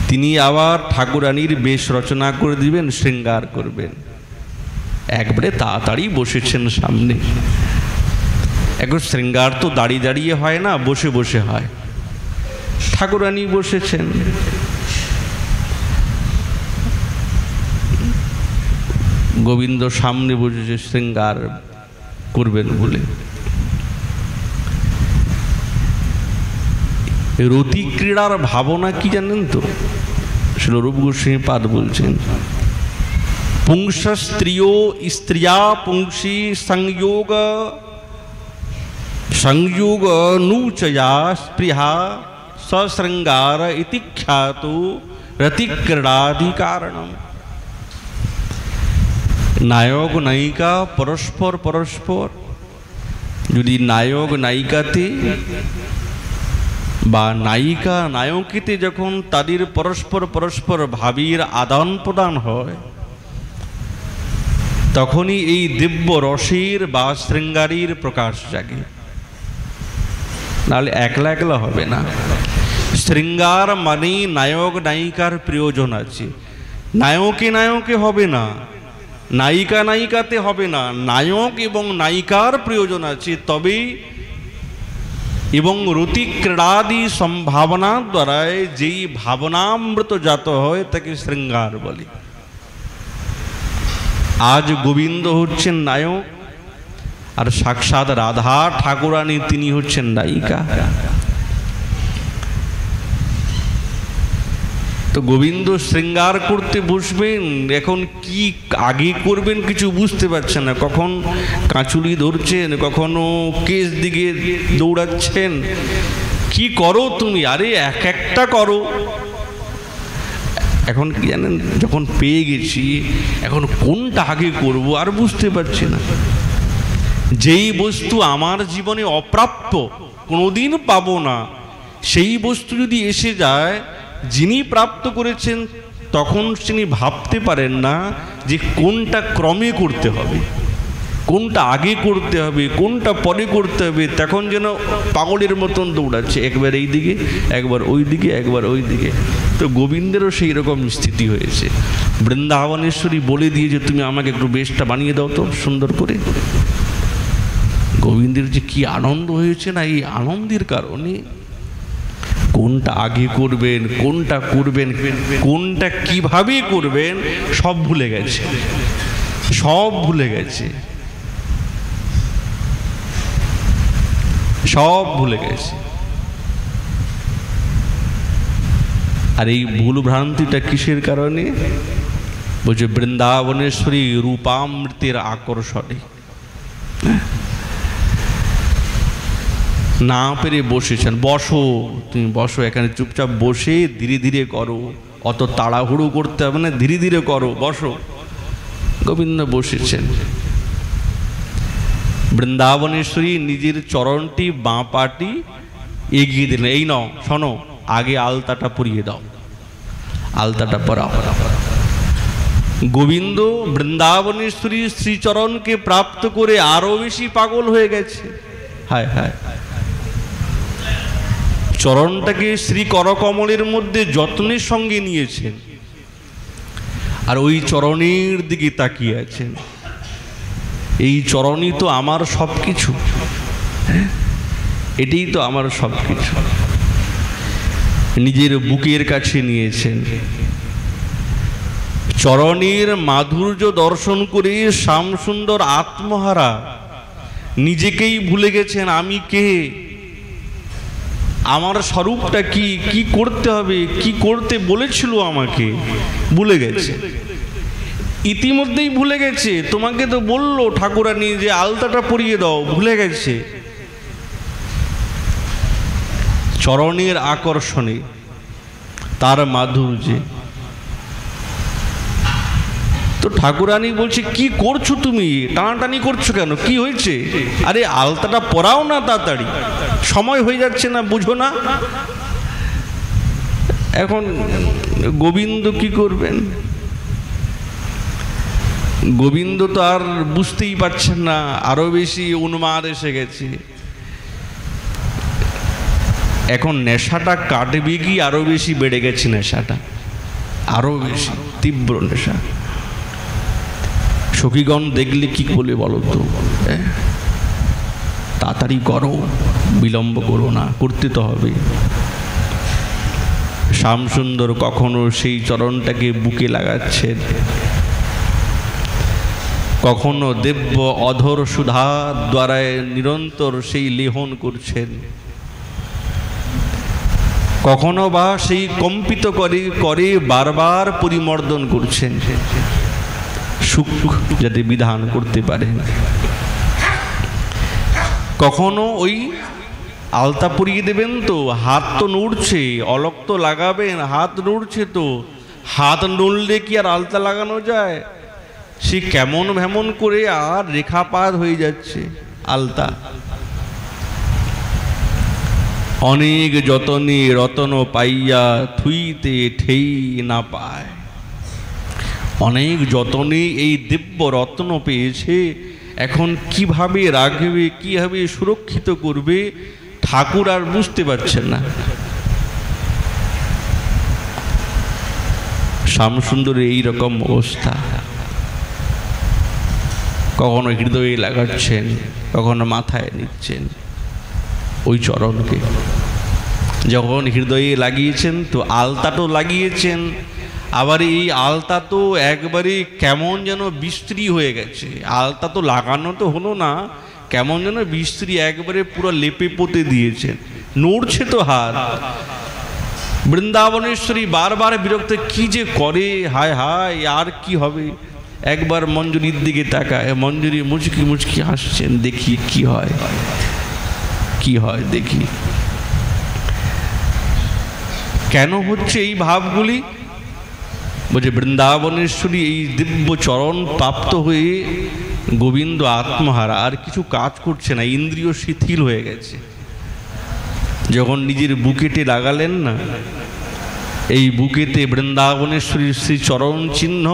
তিনি আবার ঠাকুরানীর বেশ রচনা করে দিবেন, শৃঙ্গার করবেন। একবারে তাড়াতাড়ি বসেছেন সামনে। এখন শৃঙ্গার তো দাঁড়িয়ে দাঁড়িয়ে হয় না, বসে বসে হয়। ঠাকুরানী বসেছেন, গোবিন্দ সামনে বসেছে শৃঙ্গার করবেন বলে। রতি ক্রীড়ার ভাবনা কি জানেন তো? শ্রীরূপ গোস্বামী পাদ বলছেন, পুংস স্ত্রিয় স্ত্রিয়া পুংসী সংযোগ সংযোগ নূচয়া স্পৃহা সশৃঙ্গার ইতি খ্যাতো রতিক্রীড়াদি কারণম। নায়ক নায়িকা পরস্পর পরস্পর, যদি নায়ক নায়িকাতে বা নায়িকা নায়কিতে যখন তাদের পরস্পর পরস্পর ভাবের আদান প্রদান হয়, তখনই এই দিব্য রসের বা শৃঙ্গারের প্রকাশ জাগে। নাহলে একলা একলা হবে না। শৃঙ্গার মানে নায়ক নায়িকার প্রয়োজন আছে। নায়কে নায়কে হবে না, নায়িকা নায়িকাতে হবে না, নায়ক এবং নায়িকার প্রয়োজন আছে, তবেই এবং রতি ক্রীড়াদি সম্ভাবনা দ্বারায় যেই ভাবনামৃত জাত হয় তাকে শৃঙ্গার বলে। আজ গোবিন্দ হচ্ছেন নায়ক, আর সাক্ষাৎ রাধা ঠাকুরানী তিনি হচ্ছেন নায়িকা। তো গোবিন্দ শৃঙ্গার করতে বসবেন, এখন কি আগে করবেন কিছু বুঝতে পারছেন না। কখন কাঁচুলি ধরছেন, কখনো কেস দিকে দৌড়াচ্ছেন। কি করো তুমি? আরে এক একটা করো। এখন কি জানেন, যখন পেয়ে গেছি এখন কোনটা আগে করব আর বুঝতে পারছি না। যেই বস্তু আমার জীবনে অপ্রাপ্য, কোনোদিন পাবো না, সেই বস্তু যদি এসে যায়, যিনি প্রাপ্ত করেছেন তখন তিনি ভাবতে পারেন না যে কোনটা ক্রমে করতে হবে, কোনটা আগে করতে হবে, কোনটা পরে করতে হবে। তখন যেন পাগলের মতন দৌড়াচ্ছে, একবার এই দিকে, একবার ওই দিকে, একবার ওই দিকে। তো গোবিন্দেরও সেই রকম স্থিতি হয়েছে। বৃন্দাবনেশ্বরী বলে দিয়েছে, তুমি আমাকে একটু বেশটা বানিয়ে দাও তো সুন্দর করে। গোবিন্দের যে কি আনন্দ হয়েছে না, এই আনন্দের কারণে কোনটা আগে করবেন, কোনটা করবেন, কোনটা কিভাবে করবেন সব ভুলে গেছে, সব ভুলে গেছে, সব ভুলে গেছে। আর এই ভুল ভ্রান্তিটা কিসের কারণে? বলছে বৃন্দাবনেশ্বরী রূপামৃতের আকর্ষণে না পেরে বসেছেন। বসো, তুমি বসো, এখানে চুপচাপ বসে ধীরে ধীরে করো, অত তাড়াহুড়ো করতে হবে না, ধীরে ধীরে করো, বসো। গোবিন্দ বসেছেন। বৃন্দাবনেশ্বরী নিজের চরণটি বাঁ পাটি এগিয়ে দিলেন, এই নাও শোনো, আগে আলতাটা পরিয়ে দাও, আলতাটা পরাও। গোবিন্দ বৃন্দাবনেশ্বরী শ্রীচরণকে প্রাপ্ত করে আরো বেশি পাগল হয়ে গেছে। হায় হায়, চরণটাকে শ্রী করকমলের মধ্যে যত্নের সঙ্গে নিয়েছেন, আর ওই চরণের দিকে তাকিয়ে আছেন। এই চরণই তো আমার সব কিছু, এটাই তো আমার সব কিছু। নিজের বুকের কাছে নিয়েছেন। চরণের মাধুর্য দর্শন করে শ্যামসুন্দর আত্মহারা নিজেকেই ভুলে গেছেন, আমি কে, আমার স্বরূপটা কি, কি করতে হবে, কি করতে বলেছিল আমাকে, ভুলে গেছে। ইতিমধ্যেই ভুলে গেছে। তোমাকে তো বললো ঠাকুরানী যে আলতাটা পরিয়ে দাও, ভুলে গেছে। চরণের আকর্ষণে, তার মাধুর্যে। তো ঠাকুরানী বলছে, কি করছো তুমি, টানাটানি করছো কেন, কি হয়েছে? আরে আলতাটা পরাও না তাড়াতাড়ি, সময় হয়ে যাচ্ছে না, বুঝো না? এখন গোবিন্দ কি করবেন? গোবিন্দ তো আর বুঝতেই পারছেন না, আরো বেশি উন্মাদ এসে গেছে। এখন নেশাটা কাটবে কি আরো বেশি বেড়ে গেছে, নেশাটা আরো বেশি তীব্র নেশা। সখীগণ দেখলে কি বলে বলো তো, তাড়াতাড়ি করো, বিলম্ব করো না, করতে তো হবে। শ্যামসুন্দর কখনো সেই চরণটাকে বুকে লাগাচ্ছেন, কখনো দিব্য অধর সুধা দ্বারায় নিরন্তর সেই লেহন করছেন, কখনো বা সেই কম্পিত করে করে বারবার পরিমর্দন করছেন, সুখ যাতে বিধান করতে পারেন। কখনো ওই আলতা পরিয়ে দেবেন তো হাত তো নড়ছে, অলক তো লাগাবেন, হাত নড়ছে, তো হাত নড়লে কি আর আলতা লাগানো যায়? সে কেমন ভেমন করে আর রেখাপাত হয়ে যাচ্ছে আলতা। অনেক যতনে রতন পাইয়া থুইতে ঠেই না পায়। অনেক যতনে এই দিব্য রত্ন পেয়েছে, এখন কিভাবে রাখবে, কিভাবে সুরক্ষিত করবে ঠাকুর আর বুঝতে পারছেন না। শ্যামসুন্দরের এইরকম অবস্থা। কখনো হৃদয়ে লাগাচ্ছেন, কখনো মাথায় নিচ্ছেন। ওই চরণকে যখন হৃদয়ে লাগিয়েছেন, তো আলতাটাও লাগিয়েছেন, আবার এই আলতা তো একবারে কেমন যেন বিস্ত্রী হয়ে গেছে। আলতা তো লাগানো তো হলো না, কেমন যেন বিস্ত্রী একবারে পুরো লেপে পোতে দিয়েছেন, নড়ছে তো হাত। বৃন্দাবনেশ্বরী বারবার বিরক্ত, কি যে করে, হায় হায় আর কি হবে। একবার মঞ্জুরির দিকে তাকায়, মঞ্জুরি মুচকি মুচকি হাসছেন, দেখি কি হয়, কি হয় দেখি। কেন হচ্ছে এই ভাবগুলি? বলছে বৃন্দাবনেশ্বরী এই দিব্য চরণ প্রাপ্ত হয়ে গোবিন্দ আত্মহারা, আর কিছু কাজ করছে না, ইন্দ্রিয় শিথিল হয়ে গেছে। যখন নিজের বুকেটে লাগালেন না, এই বুকেতে বৃন্দাবনেশ্বরীর শ্রী চরণ চিহ্ন,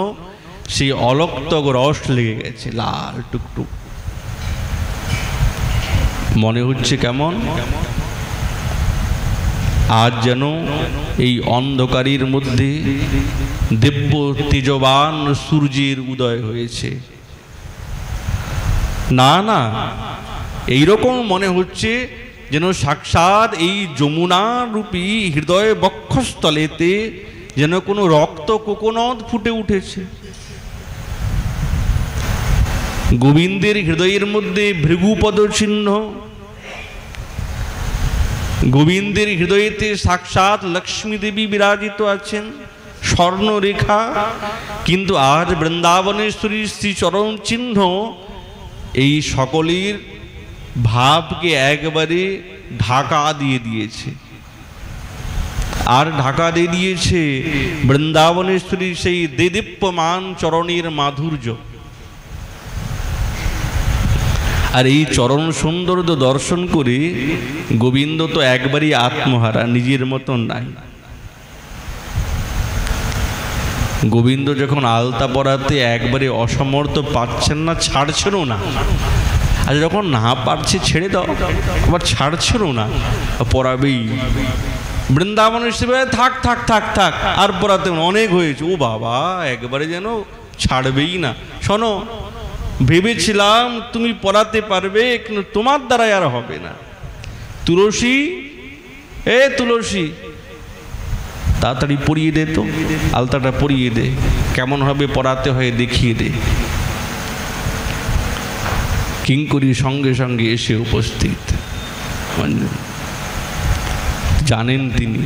সেই অলক্তক রস লেগে গেছে, লাল টুকটুক। মনে হচ্ছে কেমন, আজ যেন এই অন্ধকারের মধ্যে দিব্য তেজবান সূর্যের উদয় হয়েছে। না না, এইরকম মনে হচ্ছে যেন সাক্ষাৎ এই যমুনা রূপী হৃদয় বক্ষস্থলেতে যেন কোনো রক্ত কোকোনদ ফুটে উঠেছে। গোবিন্দের হৃদয়ের মধ্যে ভৃগুপদ চিহ্ন, গোবিন্দের হৃদয়েতে সাক্ষাৎ লক্ষ্মী দেবী বিরাজিত আছেন, স্বর্ণরেখা। কিন্তু আজ বৃন্দাবনেশ্বরীর শ্রী চরণ চিহ্ন এই সকলের ভাবকে একবারে ঢাকা দিয়ে দিয়েছে। আর ঢাকা দিয়ে দিয়েছে বৃন্দাবনেশ্বরীর সেই দেদীপ্যমান চরণের মাধুর্য। আর এই চরণ সৌন্দর্য দর্শন করে গোবিন্দ তো একবারই আত্মহারা, নিজের মতন নাই। গোবিন্দ যখন আলতা পরাতে একবারে অসমর্থ, পাচ্ছেন না, ছাড়ছেনও না। আর যখন না পারছে ছেড়ে দাও, আবার ছাড়ছেনও না, পরাবেই। বৃন্দাবনেশ্বরী থাক থাক থাক থাক, আর পরাতে অনেক হয়েছে, ও বাবা একবারে যেন ছাড়বেই না। শোনো, ভেবেছিলাম তুমি পড়াতে পারবে, কিন্তু তোমার দ্বারাই আর হবে না। তুলসী, এ তুলসী, তাড়াতাড়ি পরিয়ে দে, তো আলতাটা পরিয়ে দে, কেমন হবে পড়াতে হয় দেখিয়ে দে। কিঙ্করী সঙ্গে সঙ্গে এসে উপস্থিত। জানেন তিনি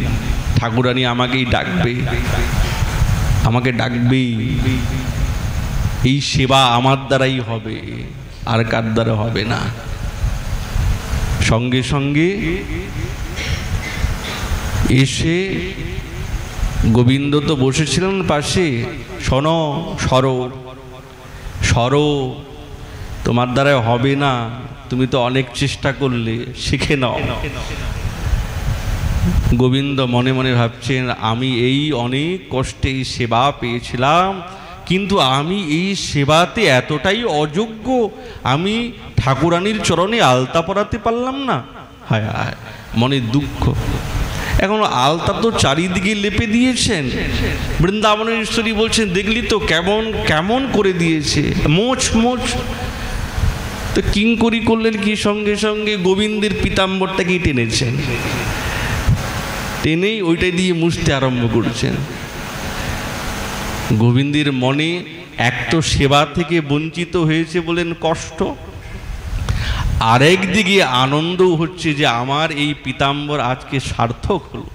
ঠাকুরানী আমাকেই ডাকবে, আমাকে ডাকবেই, এই সেবা আমার দ্বারাই হবে, আর কার দ্বারা হবে না। সঙ্গে সঙ্গে এসে গোবিন্দ তো বসেছিলেন পাশে, শোনো, সরো সরো, তোমার দ্বারা হবে না, তুমি তো অনেক চেষ্টা করলে, শিখে নাও। গোবিন্দ মনে মনে ভাবছেন, আমি এই অনেক কষ্টে সেবা পেয়েছিলাম, কিন্তু আমি এই সেবাতে এতটাই অযোগ্য, আমি ঠাকুরানীর চরণে আলতা পরাতে পারলাম না। হায় হায়, মনে দুঃখ। এখন আলতা তো চারিদিকে লেপে দিয়েছেন। বৃন্দাবনেশ্বরী বলছেন, দেখলি তো কেমন কেমন করে দিয়েছে, মোচ মোচ। তো কিঙ্করি করলেন কি, সঙ্গে সঙ্গে গোবিন্দের পীতাম্বরটাকেই টেনেছেন, টেনেই ওইটাই দিয়ে মুছতে আরম্ভ করছেন। গোবিন্দের মনে এক তো সেবা থেকে বঞ্চিত হয়েছে বলেন কষ্ট, আরেক দিকে আনন্দ হচ্ছে যে আমার এই পীতাম্বর আজকে সার্থক হলো,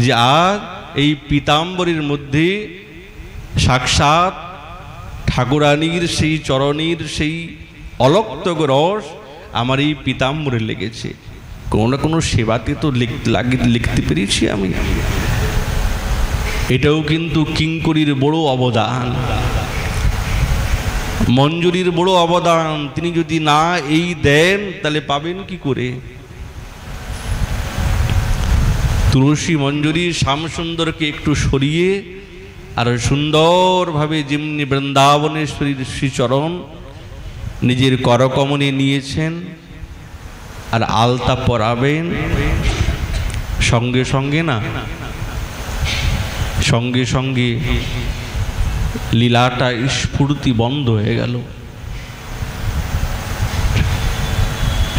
যে আজ এই পীতাম্বরের মধ্যে সাক্ষাৎ ঠাকুরানীর সেই চরণীর সেই অলক্তক রস আমার এই পীতাম্বরে লেগেছে। কোনো না কোনো সেবাতে তো লিখতে পেরেছি আমি। এটাও কিন্তু কিঙ্করীর বড় অবদান, মঞ্জুরির বড় অবদান। তিনি যদি না এই দেন তাহলে পাবেন কি করে? তুলসী মঞ্জুরি শ্যামসুন্দরকে একটু সরিয়ে আর সুন্দরভাবে যেমনি বৃন্দাবনেশ্বরীর শ্রীচরণ নিজের করকমনে নিয়েছেন আর আলতা পরাবেন, সঙ্গে সঙ্গে না, সঙ্গে সঙ্গে লীলাটা স্ফূর্তি বন্ধ হয়ে গেল।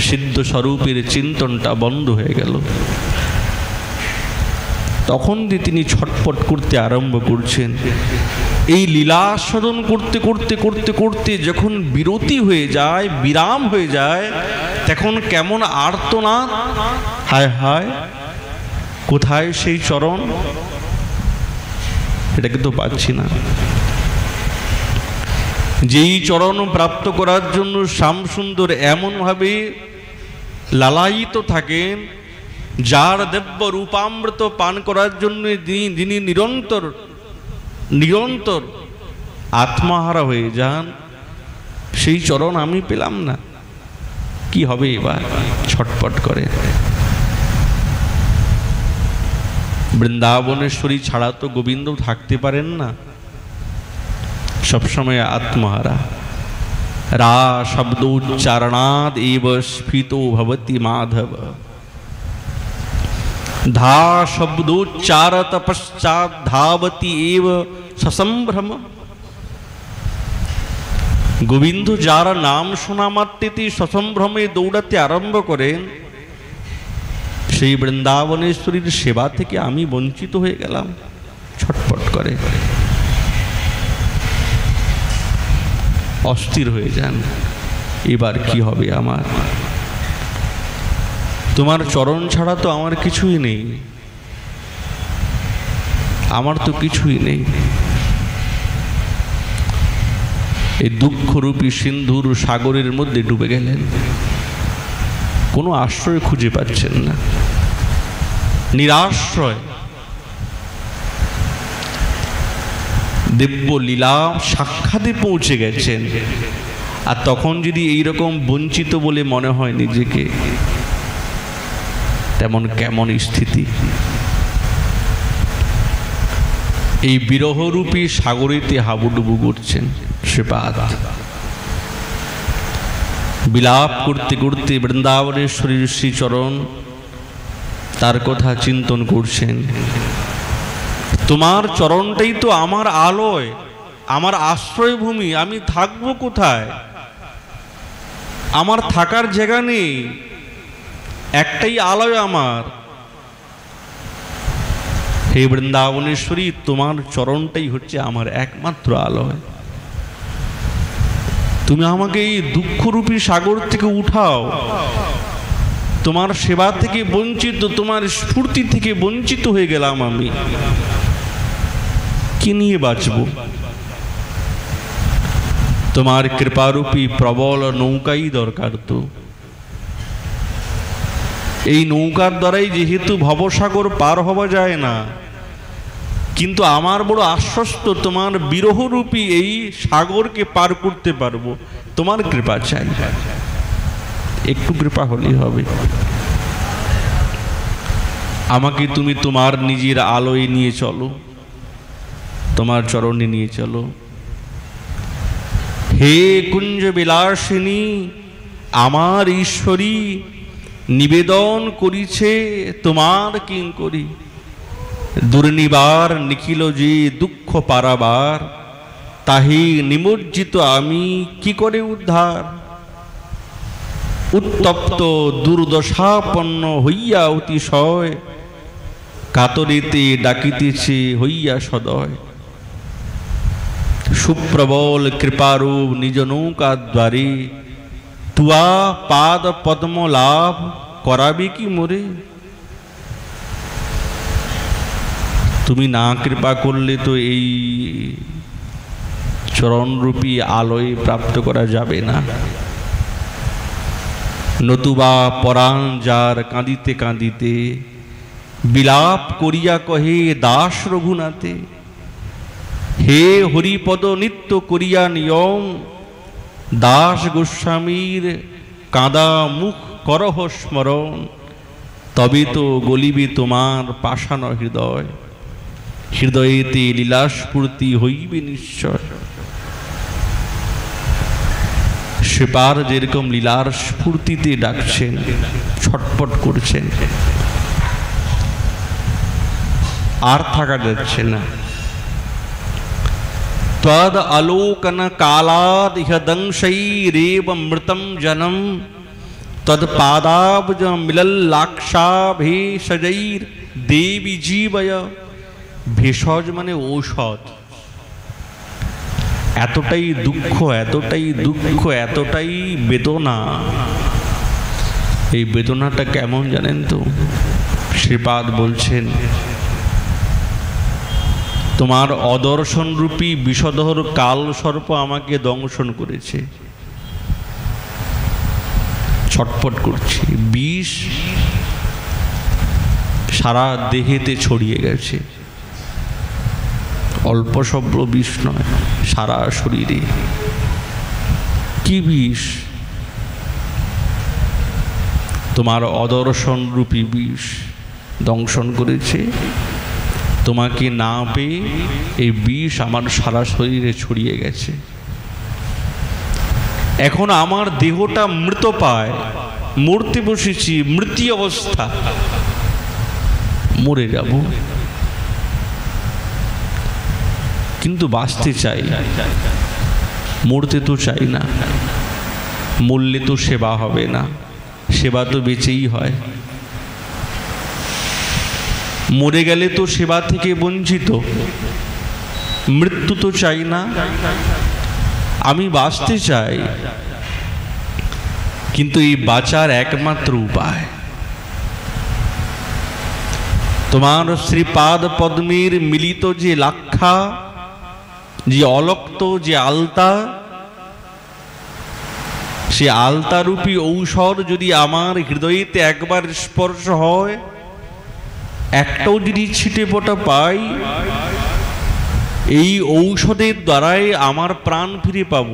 সিদ্ধ স্বরূপের চিন্তনটা বন্ধ হয়ে গেল। তখন তিনি ছটফট করতে আরম্ভ করছেন। এই লীলা আস্বাদন করতে করতে করতে করতে যখন বিরতি হয়ে যায়, বিরাম হয়ে যায়, তখন কেমন আর্তনাদ, হায় হায় কোথায় সেই চরণ, এটাকে তো পাচ্ছি না। যেই চরণ প্রাপ্ত করার জন্য শ্যামসুন্দর এমনভাবে লালায়িত থাকেন, যার দিব্য রূপামৃত পান করার জন্য যিনি নিরন্তর নিরন্তর আত্মাহারা হয়ে যান, সেই চরণ আমি পেলাম না, কি হবে এবার? ছটপট করে। বৃন্দাবনেশ্বরী ছাড়া তো গোবিন্দ থাকতে পারেন না, সবসময় আত্মহারা। রা শব্দ উচ্চারণাদ এব স্ফীতো ভবতি মাধব, ধা শব্দোচ্চারত পশ্চাৎ ধাবতি এব সসম্ভ্রম। গোবিন্দ যারা নাম শোনা মাত্রেতে সসম্ভ্রমে দৌড়াতে আরম্ভ করেন, সেই বৃন্দাবনেশ্বরীর সেবা থেকে আমি বঞ্চিত হয়ে গেলাম, ছটপট করে অস্থির হয়ে যান। এবার কি হবে আমার? তোমার চরণ ছাড়া তো আমার কিছুই নেই, আমার তো কিছুই নেই। এই দুঃখরূপী সিন্ধুর সাগরের মধ্যে ডুবে গেলেন, কোনো আশ্রয় খুঁজে পাচ্ছেন না, নিরাশ্রয়। দিব্য লীলা সাক্ষাতে পৌঁছে গেছেন, আর তখন যদি এইরকম বঞ্চিত বলে মনে হয় নিজেকে, তেমন কেমন স্থিতি। এই বিরহরূপী সাগরেতে হাবুডুবু করছেন শ্রীপাদ। বিলাপ করতে করতে বৃন্দাবনেশ্বরীর শ্রীচরণ, তার কথা চিন্তন করছেন। তোমার চরণটাই তো আমার আলোয়, আমার আশ্রয় ভূমি, আমি থাকবো কোথায়? আমার থাকার জায়গা নেই, একটাই আলোয় আমার। হে বৃন্দাবনেশ্বরী, তোমার চরণটাই হচ্ছে আমার একমাত্র আলোয়। তুমি আমাকে এই দুঃখরূপী সাগর থেকে উঠাও। তোমার সেবা থেকে বঞ্চিত, তোমার স্ফূর্তি থেকে বঞ্চিত হয়ে গেলাম আমি, কি নিয়ে বাঁচব? তোমার কৃপারূপী প্রবল নৌকাই দরকার। তো এই নৌকার দ্বারাই যেহেতু ভবসাগর পার হওয়া যায় না, কিন্তু আমার বড় আশ্বস্ত তোমার বিরহরূপী এই সাগরকে পার করতে পারবো। তোমার কৃপা চাই, একটু কৃপা হলেই হবে। আমাকে তুমি তোমার নিজের আলোয় নিয়ে চলো, তোমার চরণে নিয়ে চলো। হে কুঞ্জ বিলাসিনী, আমার ঈশ্বরী, নিবেদন করিছে তোমার কিঙ্করী। দুর্নিবার নিখিল যে দুঃখ পারাবার, তাহি নিমজ্জিত আমি কি করে উদ্ধার। উত্তপ্ত দুর্দশাপন্ন হইয়া অতিশয়, কাতরিতে ডাকিতেছে হইয়া সদয়। সুপ্রবল কৃপারূপ নিজ নৌকা দ্বারে, তুয়া পাদ পদ্ম লাভ করাবে কি মোরে। তুমি না কৃপা করলে তো এই চরণরূপী আলোয় প্রাপ্ত করা যাবে না। নতুবা পরাণ যার কাঁদিতে কাঁদিতে, বিলাপ করিয়া কহে দাস রঘুনাথে। হে হরিপদ নিত্য করিয়া নিয়ম, দাস গোস্বামীর কাঁদা মুখ করহ স্মরণ। তবে তো গলিবে তোমার পাষাণ হৃদয়, হৃদয়েতে লীলাস্ফূর্তি হইবে নিশ্চয়। শ্রীপাদ যেরকম লীলার স্ফূর্তিতে ডাকছেন, ছটপট করছেন, আর থাকা যাচ্ছে না। त्वद अलोकन कालाद इह दंशैरेव मृतम जनम, তৎপাদাবজ মিলল্লাক্ষাভেষজৈর দেবী জীবয়। ভেষজ মানে ঔষধ। এতটাই দুঃখ, এতটাই দুঃখ, এতটাই বেদনা। এই বেদনাটা কেমন জানেন তো? শ্রীপাদ বলছেন, তোমার অদর্শন রূপী বিষধর কাল সর্প আমাকে দংশন করেছে, ছটফট করছে। বিষ সারা দেহেতে ছড়িয়ে গেছে, অল্প স্বল্প বিষ নয়, সারা শরীরে। কি বিষ? তোমার অদর্শন রূপী বিষ দংশন করেছে। তোমাকে না পেয়ে এই বিষ আমার সারা শরীরে ছড়িয়ে গেছে। এখন আমার দেহটা মৃত পায়, মরতে বসেছি, মৃত্যু অবস্থা, মরে যাব, কিন্তু বাঁচতে চাই, মরতে তো চাই না। মরলে তো সেবা হবে না, সেবা তো বেঁচেই হয়। মরে গেলে তো সেবা থেকে বঞ্চিত। মৃত্যু তো চাই না, আমি বাঁচতে চাই। কিন্তু এই বাঁচার একমাত্র উপায় তোমার শ্রীপাদ পদ্মের মিলিত যে লাক্ষা, যে অলক্ত, যে আলতা, সে আলতারূপী ঔষধ যদি আমার হৃদয়েতে একবার স্পর্শ হয়, একটাও যদি ছিটে ফোঁটা পাই, এই ঔষধের দ্বারাই আমার প্রাণ ফিরে পাব।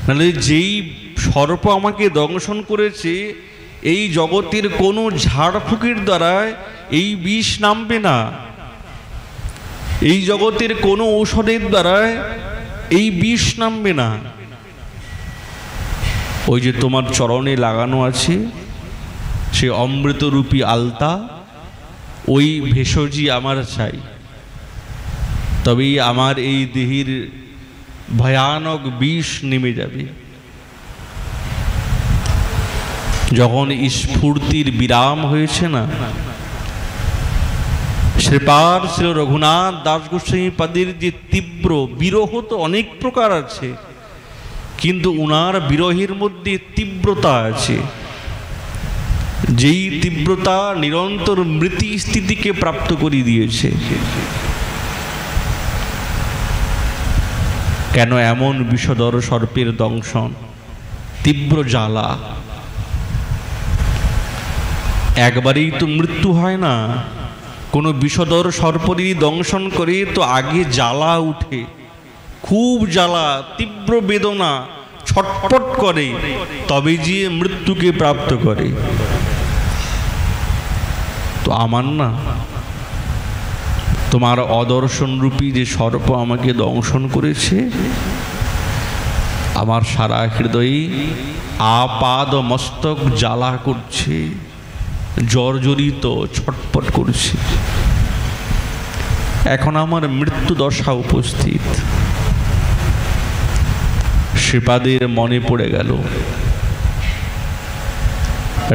নাহলে যেই সর্প আমাকে দংশন করেছে, এই জগতের কোনো ঝাড়ফুঁকের দ্বারা এই বিষ নামবে না। এই জগতের কোনো ঔষধের দ্বারা এই বিষ নামবে না। ওই যে তোমার চরণে লাগানো আছে সে অমৃতরূপী আলতা, ওই ভেষজই আমার চাই। তবেই আমার এই দেহের ভয়ানক বিষ নেমে যাবে। যখন স্ফূর্তির বিরাম হয়েছে না, শ্রীপাদ শ্রী রঘুনাথ দাস গোস্বামী পাদের যে তীব্র বিরহ, তো অনেক প্রকার আছে, কিন্তু উনার বিরহের মধ্যে তীব্রতা আছে, যেই তীব্রতা নিরন্তর মৃত্যু স্থিতিকে প্রাপ্ত করে দিয়েছে। কেন এমন বিষধর সর্পের দংশন, তীব্র জ্বালা। একবারেই তো মৃত্যু হয় না। কোনো বিষধর সর্পেরই দংশন করে তো আগে জ্বালা উঠে, খুব জ্বালা, তীব্র বেদনা, ছটফট করে, তবে যে মৃত্যুকে প্রাপ্ত করে। তো আমার না, তোমার অদর্শন রূপী যে সর্প আমাকে দংশন করেছে, আমার সারা হৃদয়ে আপাদ মস্তক জ্বালা করছে, জর্জরিত, ছটফট করছে। এখন আমার মৃত্যু দশা উপস্থিত। শ্রীপাদের মনে পড়ে গেল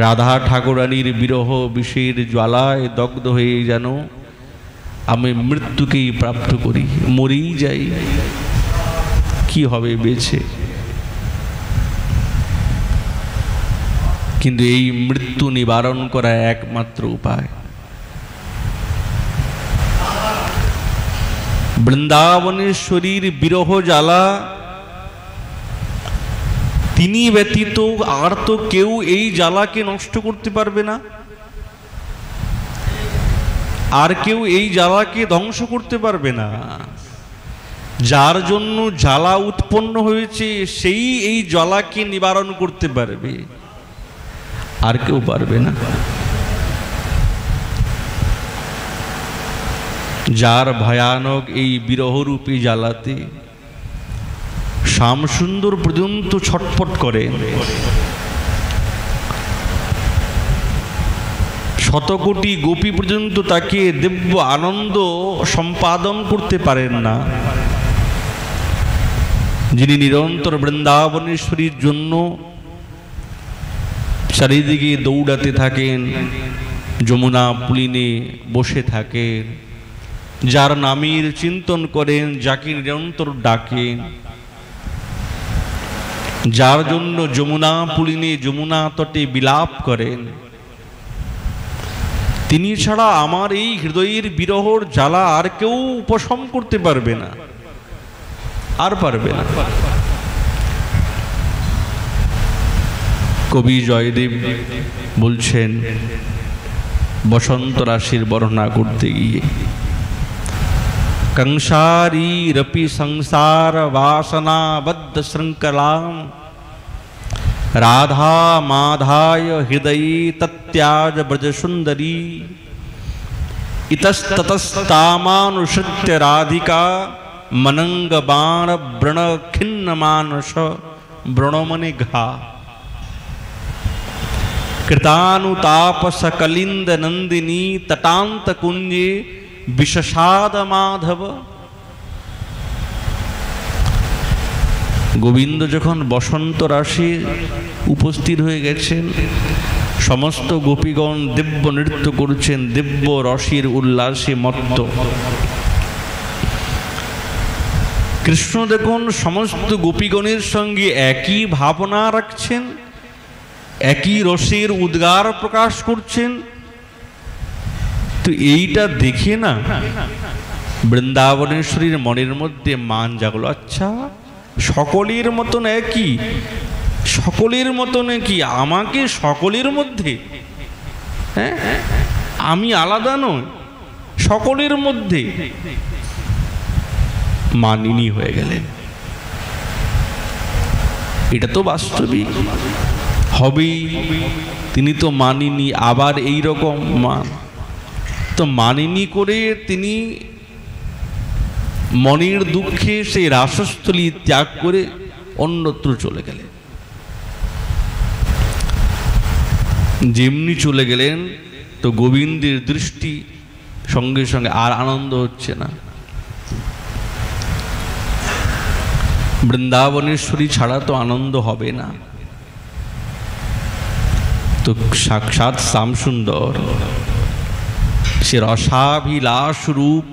রাধা ঠাকুরানীর বিরহ বিষের জ্বালায় দগ্ধ হয়ে যেন আমি মৃত্যুকেই প্রাপ্ত করি, মরেই যাই, কি হবে বেঁচে। কিন্তু এই মৃত্যু নিবারণ করা একমাত্র উপায় বৃন্দাবনেশ্বরীর বিরহ জ্বালা তিনি ব্যতীত আর তো কেউ এই জ্বালাকে নষ্ট করতে পারবে না, আর কেউ এই জ্বালাকে ধ্বংস করতে পারবে না। যার জন্য জ্বালা উৎপন্ন হয়েছে সেই এই জ্বালাকে নিবারণ করতে পারবে, আর কেউ পারবে না। যার ভয়ানক এই বিরহরূপী জ্বালাতে শ্যামসুন্দর পর্যন্ত ছটফট করে, শতকোটি গোপী পর্যন্ত তাকে দিব্য আনন্দ সম্পাদন করতে পারেন না। যিনি নিরন্তর বৃন্দাবনেশ্বরীর জন্য চারিদিকে দৌড়াতে থাকেন, যমুনা পুলিনে বসে থাকেন, যার নামের চিন্তন করেন, যাকে নিরন্তর ডাকেন, যার জন্য যমুনা পুলিনে যমুনা তটে বিলাপ করেন, তিনি ছাড়া আমার এই হৃদয়ের বিরহর জ্বালা আর কেউ উপশম করতে পারবে না, আর পারবে না। কবি জয়দেব বলছেন বসন্ত রাশির বর্ণনা করতে গিয়ে, कंसारीरपि संसार वासना बद्ध श्रृंखलाम राधा माधाय हृदय तत्याज ब्रज सुंदरी इतस्ततस्तामानुसृत्य राधिका मनंग बाण व्रण खिन्न मानस व्रणमने घा कृतानुताप सकलिंद नंदिनी तटांत कुंजे विषाद माधव। গোবিন্দ যখন বসন্ত রাশি উপস্থিত হয়ে গেছেন, সমস্ত গোপীগণ দিব্য নৃত্য করছেন, দিব্য রসের উল্লাসে মত্ত। কৃষ্ণ দেখুন সমস্ত গোপীগণের সঙ্গে একই ভাবনা রাখছেন, একই রসের উদ্গার প্রকাশ করছেন। তো এইটা দেখে না বৃন্দাবনেশ্বরীর মনের মধ্যে মান জাগলো, আচ্ছা সকলের মতন একই, সকলের মতন একই, আমাকে সকলের মধ্যে, হ্যাঁ আমি আলাদা নয়, সকলের মধ্যে। মানিনী হয়ে গেলেন। এটা তো বাস্তবিক হবেই, তিনি তো মানিনী। আবার এই রকম মান তো মানিনী করে তিনি মনের দুঃখে সেই রাসস্থলী ত্যাগ করে অন্যত্র চলে গেলেন। যেমনি চলে গেলেন তো গোবিন্দের দৃষ্টি সঙ্গে সঙ্গে আর আনন্দ হচ্ছে না। বৃন্দাবনেশ্বরী ছাড়া তো আনন্দ হবে না। তো সাক্ষাৎ শ্যামসুন্দর সে রসাভিলাষ রূপ,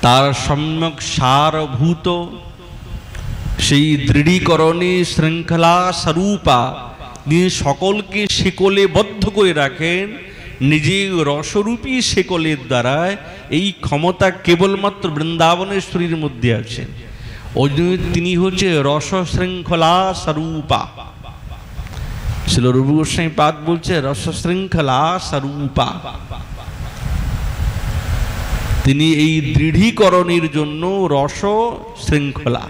তার সম্যক সারভূত সেই দৃঢ়ীকরণে শৃঙ্খলা স্বরূপা তিনি সকলকে শেকলে বদ্ধ করে রাখেন। নিজে রসরূপী শেকলের দ্বারা এই ক্ষমতা কেবলমাত্র বৃন্দাবনেশ্বরীর মধ্যে আছেন। ওই জন্য তিনি হচ্ছে রস শৃঙ্খলা স্বরূপা। শিল রূপ গোস্বামী পাদ বলছে রস শৃঙ্খলা স্বরূপা। তিনি এই দৃঢ়ীকরণের জন্য রস শৃঙ্খলা।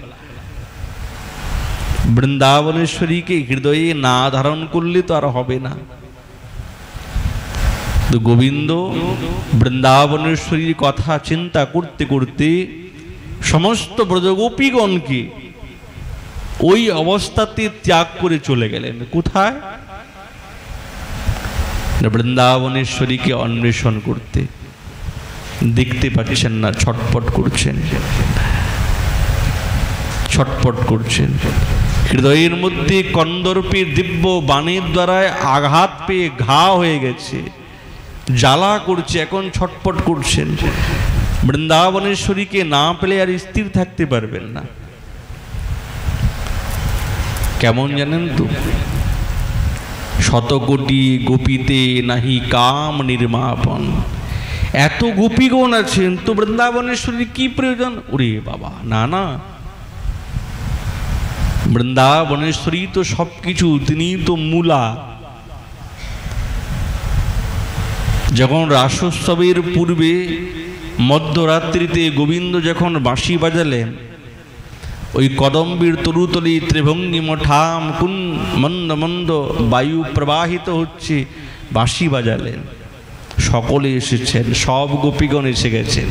বৃন্দাবনেশ্বরীকে হৃদয়ে না ধারণ করলে তো আর হবে না। তো গোবিন্দ বৃন্দাবনেশ্বরীর কথা চিন্তা করতে করতে সমস্ত ব্রজগোপীগণকে ওই অবস্থাতে ত্যাগ করে চলে গেলেন। কোথায়? বৃন্দাবনেশ্বরীকে অন্বেষণ করতে। দেখতে পাচ্ছেন না, ছটপট করছেন, ছটপট করছেন। হৃদয়ের মধ্যে কন্দর্পের দিব্য বাণের দ্বারা আঘাত পেয়ে ঘা হয়ে গেছে, জ্বালা করছে, এখন ছটপট করছেন। বৃন্দাবনেশ্বরীকে না পেলে আর স্থির থাকতে পারবেন না। কেমন জানেন তো? শতকোটি গোপীতে নাহি কাম নির্মাপন। এত গোপীগণ আছেন তো বৃন্দাবনেশ্বরীর কি প্রয়োজন? ওরে বাবা, না না, বৃন্দাবনেশ্বরী তো সবকিছু, তিনি তো মূলা। যখন রাসোৎসবের পূর্বে মধ্যরাত্রিতে গোবিন্দ যখন বাঁশি বাজালেন, ওই কদম্বের তরুতলি ত্রিভঙ্গি মঠাম কুন মন্দ মন্দ বায়ু প্রবাহিত হচ্ছে, বাঁশি বাজালেন। সকলে এসেছেন, সব গোপীগণ এসে গেছেন।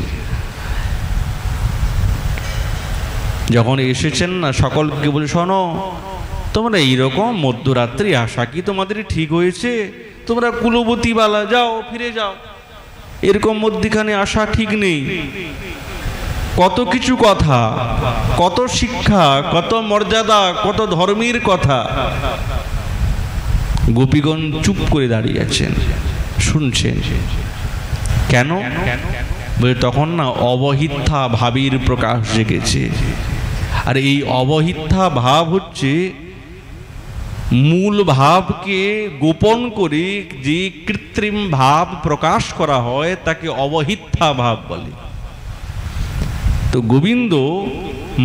যখন এসেছেন না, সকলকে বলে শোনো, তোমরা এইরকম মধ্যরাত্রি আসা কি তোমাদের ঠিক হয়েছে? তোমরা কুলবতী বালা, যাও, ফিরে যাও। এরকম মধ্যখানে আসা ঠিক নেই। কত কিছু কথা, কত শিক্ষা, কত মর্যাদা, কত ধর্মের কথা গোপীগণ চুপ করে দাঁড়িয়ে আছেন, শুনছেন। কেন? বলে তখন না অবহিথ্যা ভাবের প্রকাশ জেগেছে। আর এই অবহিথ্যা ভাব হচ্ছে মূল ভাবকে গোপন করে যে কৃত্রিম ভাব প্রকাশ করা হয় তাকে অবহিথ্যা ভাব বলে। তো গোবিন্দ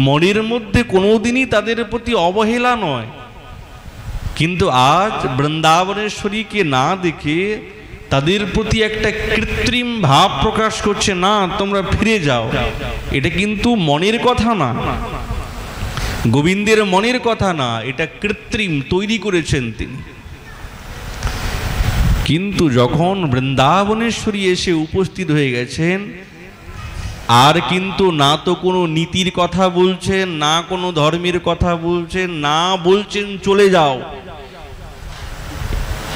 মনের মধ্যে কোনোদিনই তাদের প্রতি অবহেলা নয়, কিন্তু আজ বৃন্দাবনেশ্বরীকে না দেখে তাদের প্রতি একটা কৃত্রিম ভাব প্রকাশ করছে, না তোমরা ফিরে যাও। এটা কিন্তু মনের কথা না, গোবিন্দের মনের কথা না, এটা কৃত্রিম তৈরি করেছেন তিনি। কিন্তু যখন বৃন্দাবনেশ্বরী এসে উপস্থিত হয়ে গেছেন, আর কিন্তু না তো কোনো নীতির কথা বলছেন, না কোনো ধর্মের কথা বলছেন, না বলছেন চলে যাও।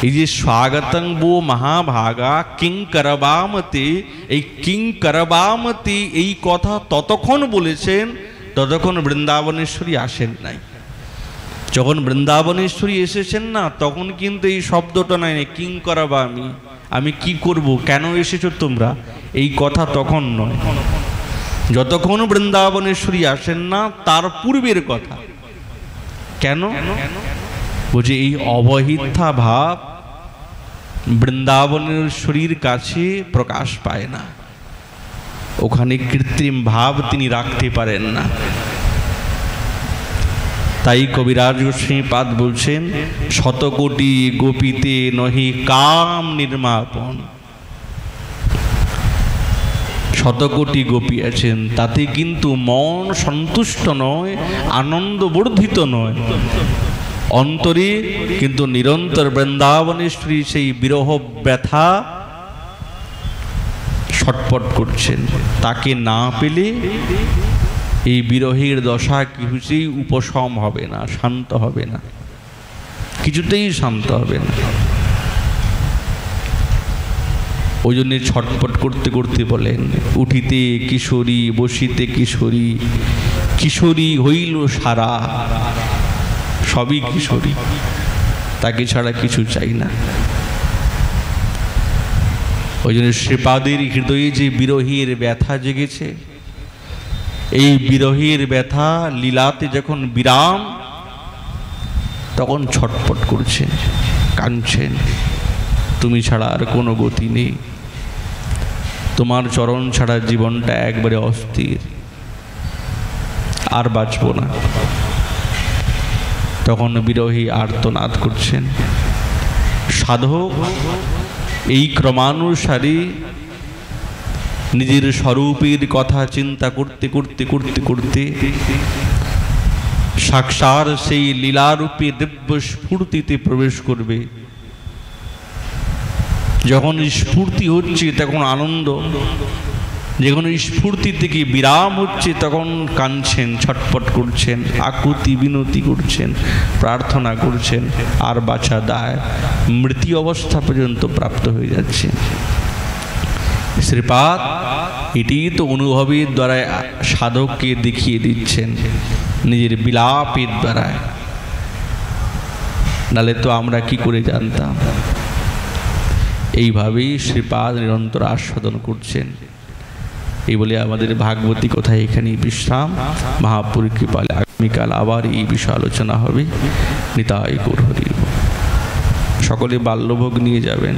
এই যে স্বাগতং বো মহাভাগা কিং করবামতে, এই কিং করবামতে এই কথা ততক্ষণ বলেছেন ততক্ষণ বৃন্দাবনেশ্বরী আসেন নাই। যখন বৃন্দাবনেশ্বরী এসেছেন না, তখন কিন্তু এই শব্দটা নাই, কিং করবামি, আমি কি করব, কেন এসেছো তোমরা, এই কথা তখন নয়। যতক্ষণ বৃন্দাবনেশ্বরী আসেন না তার পূর্বের কথা। কেন? বলছে এই অবহিথ্যা ভাব বৃন্দাবনেশ্বরীর কাছে প্রকাশ পায় না, ওখানে কৃত্রিম ভাব তিনি রাখতে পারেন না। তাই কবিরাজ গোস্বামীপাদ বলছেন, শতকোটি গোপীতে নহি কাম নির্মাপন। শতকোটি গোপী আছেন, তাতে কিন্তু মন সন্তুষ্ট নয়, আনন্দ বর্ধিত নয়, অন্তরে কিন্তু নিরন্তর বৃন্দাবনেশ্বরী সেই বিরহ ব্যথা ছটপট করছেন। তাকে না পেলে এই বিরহের দশা কিছুতেই উপশম হবে না, শান্ত হবে না, কিছুতেই শান্ত হবে না। ওই জন্য ছটপট করতে করতে বলেন, উঠিতে কিশোরী বসিতে কিশোরী, কিশোরী হইল সারা, সবই কিশোরী, তাকে ছাড়া কিছু চাই না। ওই জন্য শ্রীপাদের হৃদয়ে যে বিরহের ব্যথা জেগেছে, এই বিরহের ব্যথা লীলাতে যখন বিরাম, তখন ছটপট করছেন, কাঁদছেন, তুমি ছাড়া আর কোনো গতি নেই, তোমার চরণ ছাড়া জীবনটা একবারে অস্থির, আর বাঁচব না। তখন বিরহী আর্তনাদ করছেন। সাধক এই ক্রমানুসারে নিজের স্বরূপের কথা চিন্তা করতে করতে করতে করতে সাক্ষাৎ সেই লীলারূপে দিব্য স্ফূর্তিতে প্রবেশ করবে। যখন স্ফূর্তি হচ্ছে তখন আনন্দ, যখন স্ফূর্তি থেকে বিরাম হচ্ছে তখন কাঁদছেন, ছটপট করছেন, আকুতি বিনতি করছেন, প্রার্থনা করছেন, আর বাঁচা দায়, মৃত্যু অবস্থা পর্যন্ত প্রাপ্ত হয়ে যাচ্ছে। শ্রীপাদ এটি তো অনুভবের দ্বারা সাধককে দেখিয়ে দিচ্ছেন, নিজের বিলাপের দ্বারা, নালে তো আমরা কি করে জানতাম। এইভাবেই শ্রীপাদ নিরন্তর আস্বাদন করছেন। এই বলে আমাদের ভাগবতী কোথায় এখানেই বিশ্রাম। মহাপুর কৃপালে আগামীকাল আবার এই বিষয়ে আলোচনা হবে। নিতাই গৌর হরি। সকলে বাল্যভোগ নিয়ে যাবেন।